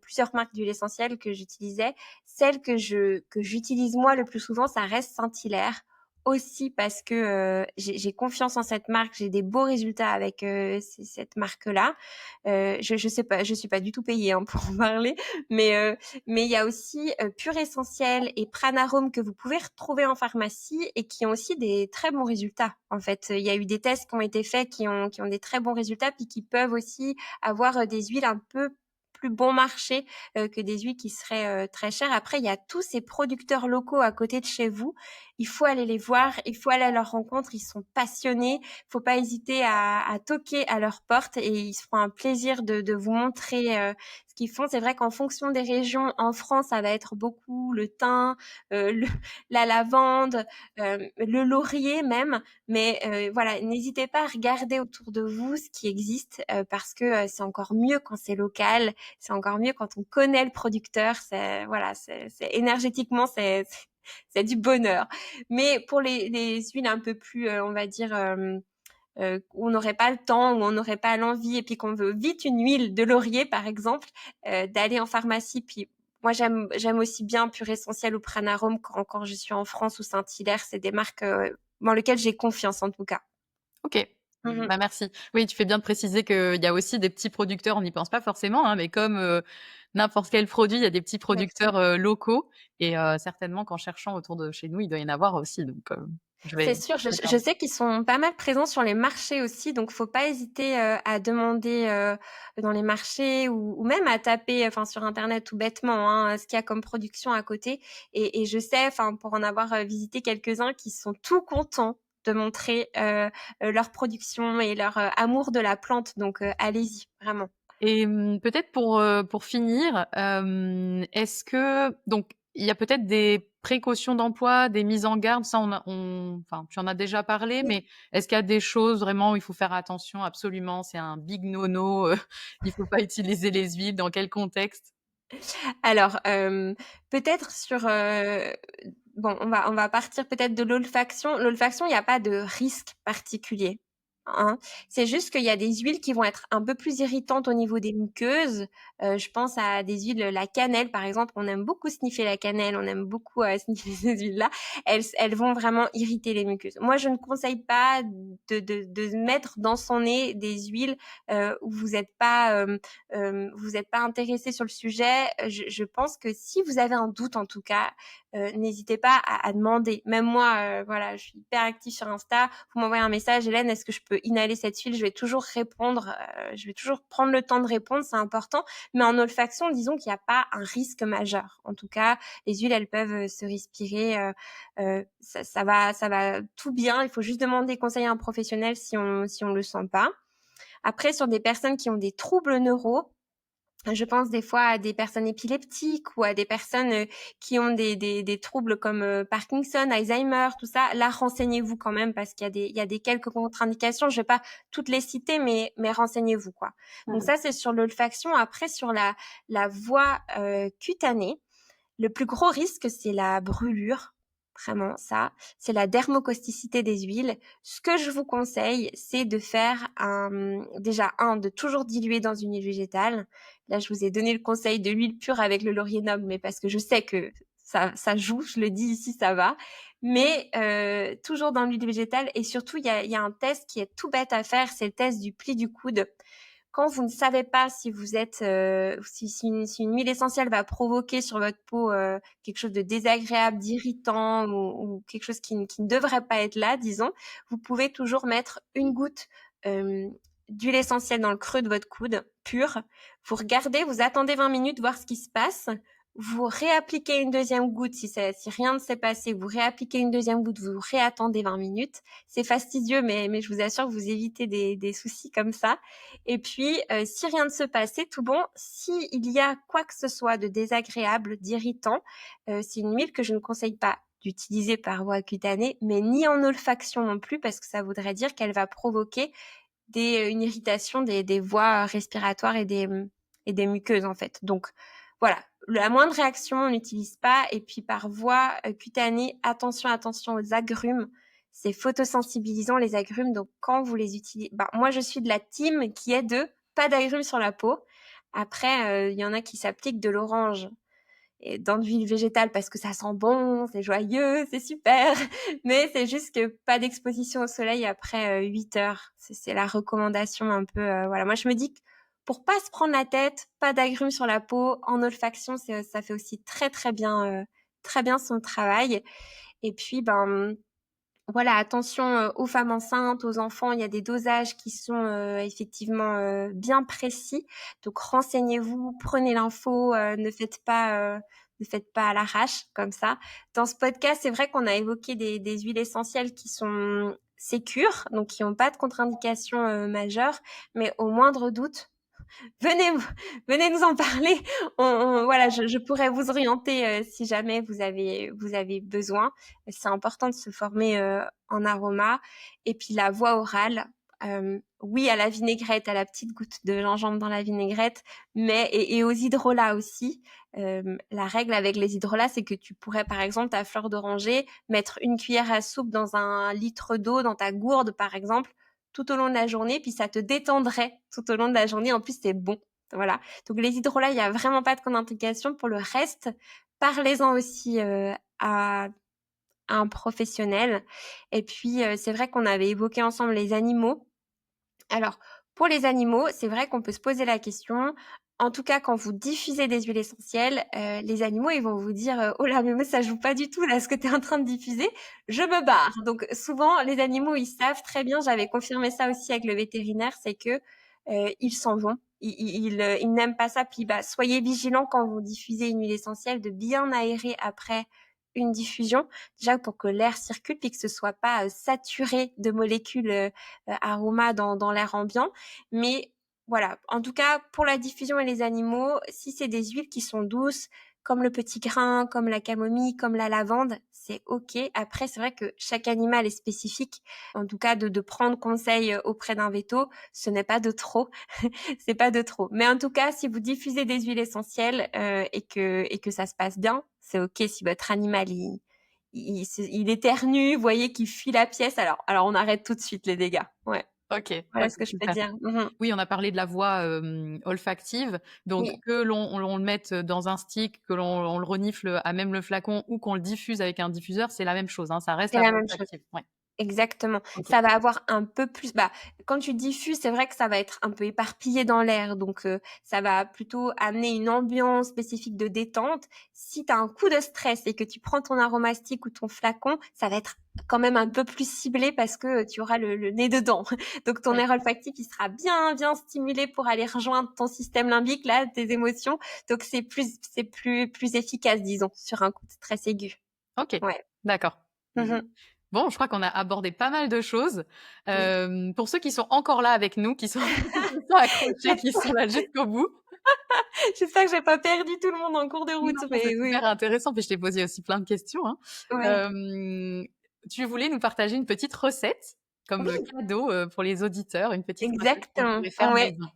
plusieurs marques d'huile essentielle que j'utilisais. Celle que j'utilise moi le plus souvent, ça reste Saint-Hilaire. aussi parce que j'ai confiance en cette marque, j'ai des beaux résultats avec cette marque-là. Je sais pas, je suis pas du tout payée pour en parler, mais il y a aussi Pur Essentiel et Pranarome que vous pouvez retrouver en pharmacie et qui ont aussi des très bons résultats. En fait, il y a eu des tests qui ont été faits qui ont des très bons résultats puis qui peuvent aussi avoir des huiles un peu plus bon marché que des huiles qui seraient très chères. Après, il y a tous ces producteurs locaux à côté de chez vous. Il faut aller les voir, il faut aller à leur rencontre. Ils sont passionnés. Faut pas hésiter à toquer à leur porte et ils se feront un plaisir de vous montrer ce qu'ils font. C'est vrai qu'en fonction des régions, en France, ça va être beaucoup le thym, la lavande, le laurier même. Mais voilà, n'hésitez pas à regarder autour de vous ce qui existe parce que c'est encore mieux quand c'est local, c'est encore mieux quand on connaît le producteur. C'est voilà, c'est énergétiquement c'est du bonheur. Mais pour les huiles un peu plus, on va dire, où on n'aurait pas le temps, où on n'aurait pas l'envie, et puis qu'on veut vite une huile de laurier, par exemple, d'aller en pharmacie. Puis moi, j'aime aussi bien Pur Essentiel ou Pranarome quand je suis en France ou Saint-Hilaire. C'est des marques dans lesquelles j'ai confiance, en tout cas. OK. Mhm. Bah, merci. Oui, tu fais bien de préciser qu'il y a aussi des petits producteurs, on n'y pense pas forcément, hein, mais comme n'importe quel produit, il y a des petits producteurs Exactement. locaux et certainement qu'en cherchant autour de chez nous, il doit y en avoir aussi. Donc, C'est sûr, je vais je faire. sais qu'ils sont pas mal présents sur les marchés aussi, donc faut pas hésiter à demander dans les marchés ou même à taper sur internet tout bêtement ce qu'il y a comme production à côté. Et je sais, pour en avoir visité quelques-uns, qui sont tout contents de montrer leur production et leur amour de la plante. Donc allez-y, vraiment. Et peut-être pour finir, est-ce que donc il y a peut-être des précautions d'emploi, des mises en garde, ça enfin, tu en as déjà parlé, mais est-ce qu'il y a des choses vraiment où il faut faire attention absolument, c'est un big no-no, il faut pas utiliser les huiles, dans quel contexte? Alors, peut-être sur, bon, on va partir peut-être de l'olfaction. L'olfaction, il n'y a pas de risque particulier, hein. C'est juste qu'il y a des huiles qui vont être un peu plus irritantes au niveau des muqueuses. Je pense à des huiles, la cannelle, par exemple. On aime beaucoup sniffer la cannelle, on aime beaucoup sniffer ces huiles-là. Elles vont vraiment irriter les muqueuses. Moi, je ne conseille pas de mettre dans son nez des huiles où vous êtes pas intéressé sur le sujet. Je pense que si vous avez un doute, en tout cas, n'hésitez pas à demander. Même moi, voilà, je suis hyper active sur Insta. Vous m'envoyez un message, Hélène, est-ce que je peux inhaler cette huile? Je vais toujours répondre. Je vais toujours prendre le temps de répondre, c'est important. Mais en olfaction, disons qu'il n'y a pas un risque majeur. En tout cas, les huiles, elles peuvent se respirer. Ça va tout bien. Il faut juste demander conseil à un professionnel si on le sent pas. Après, sur des personnes qui ont des troubles neuraux, je pense des fois à des personnes épileptiques ou à des personnes qui ont des troubles comme Parkinson, Alzheimer, tout ça. Là, renseignez-vous quand même parce qu'il y a des quelques contre-indications. Je vais pas toutes les citer, mais renseignez-vous, quoi. Donc Mmh. ça, c'est sur l'olfaction. Après, sur la voie cutanée, le plus gros risque, c'est la brûlure. Vraiment, ça, c'est la dermocausticité des huiles. Ce que je vous conseille, c'est de faire de toujours diluer dans une huile végétale. Là, je vous ai donné le conseil de l'huile pure avec le laurier noble, mais parce que je sais que ça joue, je le dis ici, ça va. Mais toujours dans l'huile végétale. Et surtout, il y a un test qui est tout bête à faire, c'est le test du pli du coude. Quand vous ne savez pas si vous êtes, si une huile essentielle va provoquer sur votre peau quelque chose de désagréable, d'irritant ou quelque chose qui ne devrait pas être là, disons, vous pouvez toujours mettre une goutte d'huile essentielle dans le creux de votre coude, pure. Vous regardez, vous attendez 20 minutes, voir ce qui se passe. Vous réappliquez une deuxième goutte si rien ne s'est passé. Vous réappliquez une deuxième goutte, vous réattendez 20 minutes. C'est fastidieux, mais je vous assure que vous évitez des soucis comme ça. Et puis, si rien ne se passait, tout bon. Si il y a quoi que ce soit de désagréable, d'irritant, c'est une huile que je ne conseille pas d'utiliser par voie cutanée, mais ni en olfaction non plus, parce que ça voudrait dire qu'elle va provoquer une irritation des voies respiratoires et des muqueuses, en fait. Donc, voilà. La moindre réaction, on n'utilise pas. Et puis, par voie cutanée, attention aux agrumes. C'est photosensibilisant, les agrumes. Donc, quand vous les utilisez... moi, je suis de la team qui est de pas d'agrumes sur la peau. Après, il y en a qui s'appliquent de l'orange. dans de l'huile végétale parce que ça sent bon, c'est joyeux, c'est super. Mais c'est juste que pas d'exposition au soleil après 8 heures. C'est la recommandation un peu. Voilà, moi je me dis que pour pas se prendre la tête, pas d'agrumes sur la peau, en olfaction, ça fait aussi très bien son travail. Et puis voilà, attention aux femmes enceintes, aux enfants, il y a des dosages qui sont effectivement bien précis. Donc renseignez-vous, prenez l'info, ne faites pas à l'arrache comme ça. Dans ce podcast, c'est vrai qu'on a évoqué des huiles essentielles qui sont sécures, donc qui n'ont pas de contre-indication majeure, mais au moindre doute, venez, venez nous en parler. Voilà, je pourrais vous orienter si jamais vous avez besoin. C'est important de se former en aroma. Et puis la voie orale, oui à la vinaigrette, à la petite goutte de gingembre dans la vinaigrette, mais et aux hydrolats aussi. La règle avec les hydrolats, c'est que tu pourrais par exemple ta fleur d'oranger mettre une cuillère à soupe dans 1 litre d'eau dans ta gourde par exemple tout au long de la journée, puis ça te détendrait tout au long de la journée. En plus, c'est bon. Voilà. Donc, les hydrolats, il n'y a vraiment pas de contre-indication. Pour le reste, parlez-en aussi à un professionnel. Et puis, c'est vrai qu'on avait évoqué ensemble les animaux. Alors, pour les animaux, c'est vrai qu'on peut se poser la question. En tout cas, quand vous diffusez des huiles essentielles, les animaux, ils vont vous dire oh là, mais moi, ça joue pas du tout là, ce que tu es en train de diffuser. Je me barre. Donc, souvent, les animaux, ils savent très bien. J'avais confirmé ça aussi avec le vétérinaire, c'est que ils s'en vont. Ils n'aiment pas ça. Puis, soyez vigilants quand vous diffusez une huile essentielle de bien aérer après une diffusion, déjà pour que l'air circule puis que ce soit pas saturé de molécules aromas dans l'air ambiant. Mais voilà, en tout cas, pour la diffusion et les animaux, si c'est des huiles qui sont douces, comme le petit grain, comme la camomille, comme la lavande, c'est OK. Après, c'est vrai que chaque animal est spécifique. En tout cas, de prendre conseil auprès d'un véto, ce n'est pas de trop. C'est pas de trop. Mais en tout cas, si vous diffusez des huiles essentielles et que ça se passe bien, c'est OK. Si votre animal, il éternue, vous voyez qu'il fuit la pièce, alors on arrête tout de suite les dégâts. Ouais. Ok, Voilà ok, ce que je peux super. dire. Oui, on a parlé de la voie olfactive, donc Oui, que l'on le mette dans un stick, que l'on le renifle à même le flacon ou qu'on le diffuse avec un diffuseur, c'est la même chose, hein, ça reste c'est la la voie même chose. olfactive. Ouais. Exactement. Ok. Ça va avoir un peu plus quand tu diffuses, c'est vrai que ça va être un peu éparpillé dans l'air, donc ça va plutôt amener une ambiance spécifique de détente. Si tu as un coup de stress et que tu prends ton aromastique ou ton flacon, ça va être quand même un peu plus ciblé parce que tu auras le nez dedans. Donc ton Oui. air olfactif, il sera bien stimulé pour aller rejoindre ton système limbique, là, tes émotions. Donc c'est plus efficace, disons, sur un coup de stress aigu. Ok. Ouais. D'accord. Mhm. Bon, je crois qu'on a abordé pas mal de choses. Oui. Pour ceux qui sont encore là avec nous, qui sont, qui sont accrochés, qui sont là jusqu'au bout, J'espère que j'ai pas perdu tout le monde en cours de non, route, c'est mais super oui. intéressant. Puis je t'ai posé aussi plein de questions, hein. Ouais. Euh, Tu voulais nous partager une petite recette comme Oui, cadeau pour les auditeurs, une petite recette qu'on exactement. pourrait faire Ouais, maison.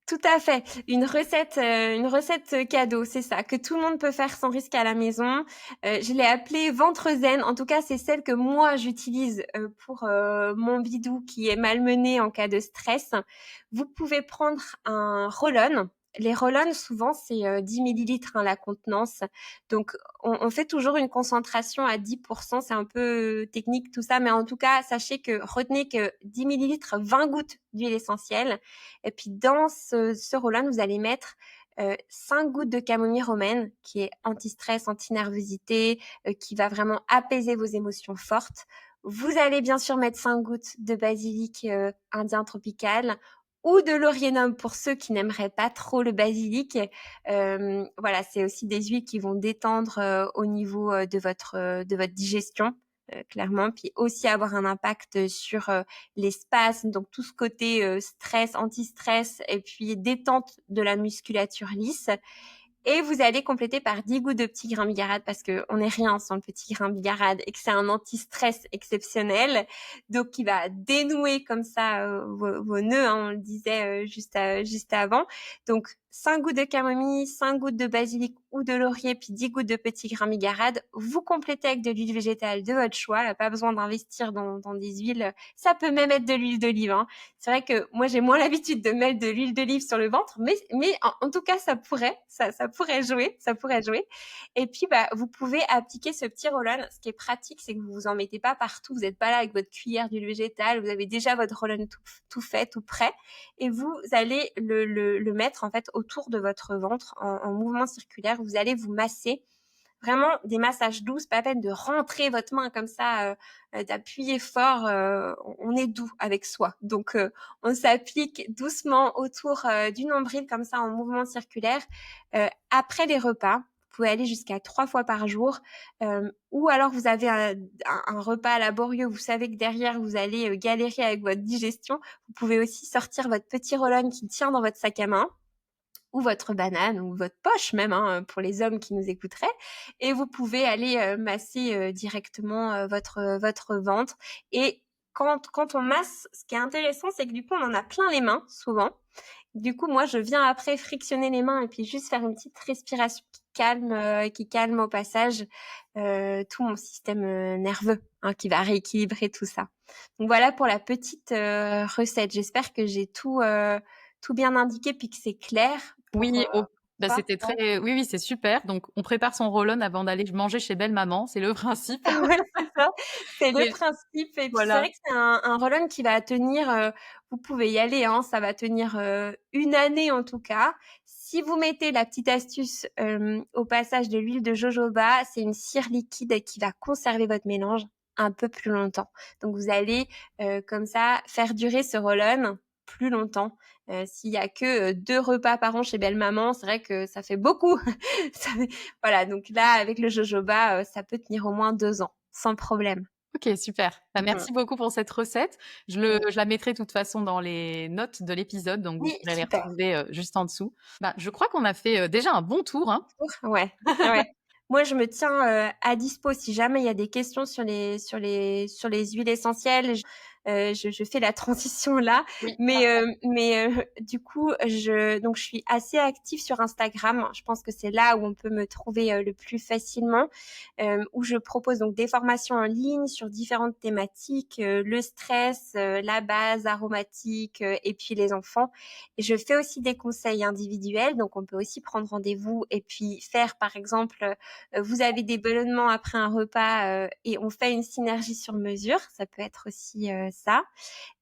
tout à fait. Une recette cadeau, c'est ça, que tout le monde peut faire sans risque à la maison. Je l'ai appelée ventre zen. En tout cas, c'est celle que moi j'utilise pour mon bidou qui est malmené en cas de stress. Vous pouvez prendre un roll-on. Les roll-on, souvent, c'est 10 millilitres la contenance. Donc, on fait toujours une concentration à 10%. C'est un peu technique tout ça, mais en tout cas, sachez que retenez que 10 millilitres, 20 gouttes d'huile essentielle. Et puis dans ce roll-on, vous allez mettre 5 gouttes de camomille romaine, qui est anti-stress, anti-nervosité, qui va vraiment apaiser vos émotions fortes. Vous allez bien sûr mettre 5 gouttes de basilic indien tropical ou de laurier pour ceux qui n'aimeraient pas trop le basilic. Voilà, c'est aussi des huiles qui vont détendre au niveau de votre digestion. Clairement, puis aussi avoir un impact sur les spasmes, donc tout ce côté stress, anti-stress et puis détente de la musculature lisse. Et vous allez compléter par 10 gouttes de petit grain bigarade parce que on n'est rien sans le petit grain bigarade et que c'est un anti-stress exceptionnel. Donc, qui va dénouer comme ça vos nœuds, hein, on le disait juste avant. Donc, 5 gouttes de camomille, 5 gouttes de basilic ou de laurier, puis 10 gouttes de petits grains migarade. Vous complétez avec de l'huile végétale de votre choix. Là, pas besoin d'investir dans des huiles. Ça peut même être de l'huile d'olive, hein. C'est vrai que moi, j'ai moins l'habitude de mettre de l'huile d'olive sur le ventre, mais en tout cas, ça pourrait jouer, ça pourrait jouer. Et puis, vous pouvez appliquer ce petit roll-on. Ce qui est pratique, c'est que vous vous en mettez pas partout. Vous n'êtes pas là avec votre cuillère d'huile végétale. Vous avez déjà votre roll-on tout fait, tout prêt. Et vous allez le mettre, en fait, autour de votre ventre en mouvement circulaire. Vous allez vous masser. Vraiment des massages doux, pas la peine de rentrer votre main comme ça, d'appuyer fort. On est doux avec soi. Donc, on s'applique doucement autour du nombril comme ça en mouvement circulaire. Après les repas, vous pouvez aller jusqu'à 3 fois par jour. Ou alors vous avez un repas laborieux, vous savez que derrière vous allez galérer avec votre digestion. Vous pouvez aussi sortir votre petit roll-on qui tient dans votre sac à main, ou votre banane, ou votre poche même, hein, pour les hommes qui nous écouteraient. Et vous pouvez aller masser directement votre ventre. Et quand on masse, ce qui est intéressant, c'est que du coup, on en a plein les mains, souvent. Du coup, moi, je viens après frictionner les mains et puis juste faire une petite respiration qui calme au passage tout mon système nerveux, hein, qui va rééquilibrer tout ça. Donc voilà pour la petite recette. J'espère que j'ai tout bien indiqué puis que c'est clair pour Oui, toi. c'était Ouais. très oui, oui, c'est super. Donc on prépare son roll-on avant d'aller manger chez belle-maman, c'est le principe. Ouais, c'est ça, c'est le Mais principe. Et puis c'est voilà. vrai que c'est un roll-on qui va tenir, vous pouvez y aller, hein, ça va tenir 1 année en tout cas. Si vous mettez la petite astuce au passage de l'huile de jojoba, c'est une cire liquide qui va conserver votre mélange un peu plus longtemps. Donc vous allez comme ça faire durer ce roll-on plus longtemps. S'il y a que 2 repas par an chez belle-maman, c'est vrai que ça fait beaucoup. Ça fait Voilà, donc là, avec le jojoba, ça peut tenir au moins 2 ans, sans problème. OK, super. Bah, Mmh. merci beaucoup pour cette recette. Mmh. Je la mettrai de toute façon dans les notes de l'épisode, donc vous Oui, pourrez les super. retrouver, juste en dessous. Bah, je crois qu'on a fait, déjà un bon tour, hein. Ouais, ouais. Moi, je me tiens à dispo si jamais il y a des questions sur les huiles essentielles. Je fais la transition là, Oui, mais du coup, je suis assez active sur Instagram. Je pense que c'est là où on peut me trouver le plus facilement, où je propose donc des formations en ligne sur différentes thématiques, le stress, la base aromatique, et puis les enfants. Et je fais aussi des conseils individuels, donc on peut aussi prendre rendez-vous et puis faire, par exemple, vous avez des ballonnements après un repas et on fait une synergie sur mesure. Ça peut être aussi ça.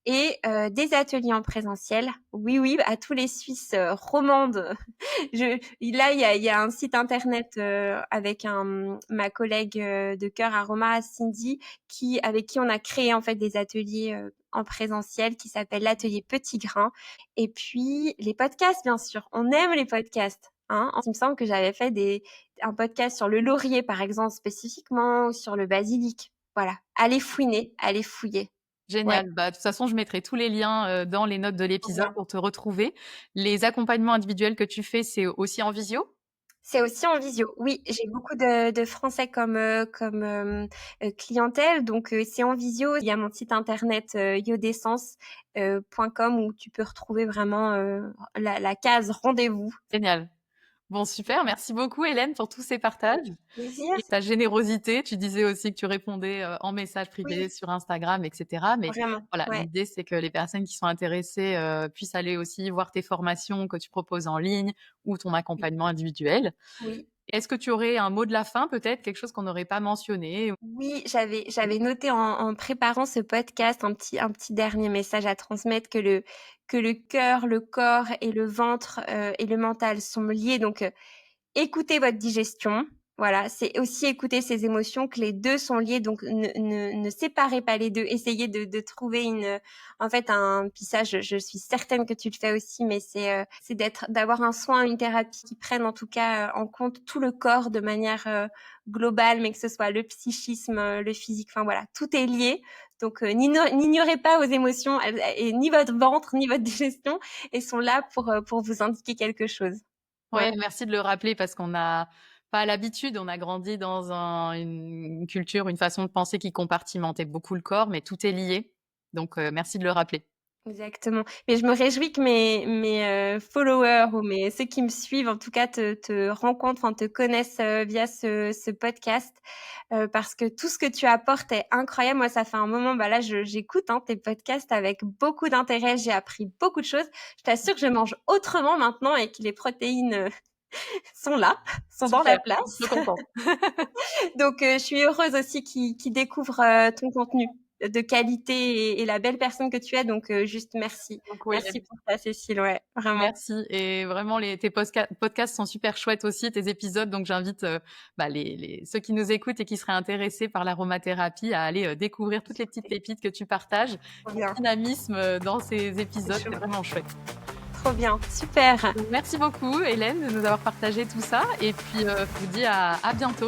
Et des ateliers en présentiel. Oui, oui, à tous les Suisses romandes. Là, il y a un site internet avec ma collègue de cœur Aroma, Cindy, avec qui on a créé en fait des ateliers en présentiel qui s'appellent l'atelier Petit Grain. Et puis les podcasts, bien sûr. On aime les podcasts. Hein. Il me semble que j'avais fait un podcast sur le laurier, par exemple, spécifiquement, ou sur le basilic. Voilà. Allez fouiner, allez fouiller. Ouais. génial. Bah, de toute façon, je mettrai tous les liens, dans les notes de Trop l'épisode bien. pour te retrouver. Les accompagnements individuels que tu fais, c'est aussi en visio? C'est aussi en visio. Oui, j'ai beaucoup de Français clientèle, donc c'est en visio. Il y a mon site internet iodessence .com où tu peux retrouver vraiment la case rendez-vous. Génial. Bon, super, merci beaucoup Hélène pour tous ces partages Plaisir. et ta générosité. Tu disais aussi que tu répondais, en message privé Oui, sur Instagram et cetera. Mais vraiment. voilà, Ouais. l'idée, c'est que les personnes qui sont intéressées, puissent aller aussi voir tes formations que tu proposes en ligne ou ton Oui. accompagnement individuel. Oui. Est-ce que tu aurais un mot de la fin peut-être, quelque chose qu'on n'aurait pas mentionné? Oui, j'avais noté en préparant ce podcast un petit dernier message à transmettre, que le cœur, le corps et le ventre et le mental sont liés. Donc écoutez votre digestion. Voilà, c'est aussi écouter ses émotions, que les 2 sont liés, donc ne séparez pas les 2. Essayez de trouver en fait puis ça, je suis certaine que tu le fais aussi, mais c'est d'avoir un soin, une thérapie qui prenne en tout cas en compte tout le corps de manière globale, mais que ce soit le psychisme, le physique, enfin voilà, tout est lié. Donc n'ignorez pas vos émotions, et ni votre ventre, ni votre digestion, elles sont là pour vous indiquer quelque chose. Ouais, Ouais. merci de le rappeler parce qu'on n'a pas l'habitude. On a grandi dans une culture, une façon de penser qui compartimentait beaucoup le corps, mais tout est lié. Donc, merci de le rappeler. Exactement. Mais je me réjouis que mes followers ou ceux qui me suivent en tout cas te rencontrent, enfin te connaissent, via ce podcast, parce que tout ce que tu apportes est incroyable. Moi, ça fait un moment, bah, là, j'écoute, hein, tes podcasts avec beaucoup d'intérêt. J'ai appris beaucoup de choses. Je t'assure que je mange autrement maintenant et que les protéines, sont là, sont dans la Super, je place. suis trop contente. Donc, je suis heureuse aussi qu'ils découvrent, ton contenu de qualité et la belle personne que tu es. Donc, juste merci. Donc oui, Merci pour ça, Cécile, ouais, vraiment. merci et vraiment tes podcasts sont super chouettes aussi, tes épisodes, donc j'invite, ceux qui nous écoutent et qui seraient intéressés par l'aromathérapie à aller, découvrir toutes les petites pépites que tu partages. Trop Ton bien, dynamisme, dans ces c'est épisodes, chaud. c'est vraiment chouette. Trop bien, super. Donc merci beaucoup Hélène de nous avoir partagé tout ça et puis, je vous dis à bientôt.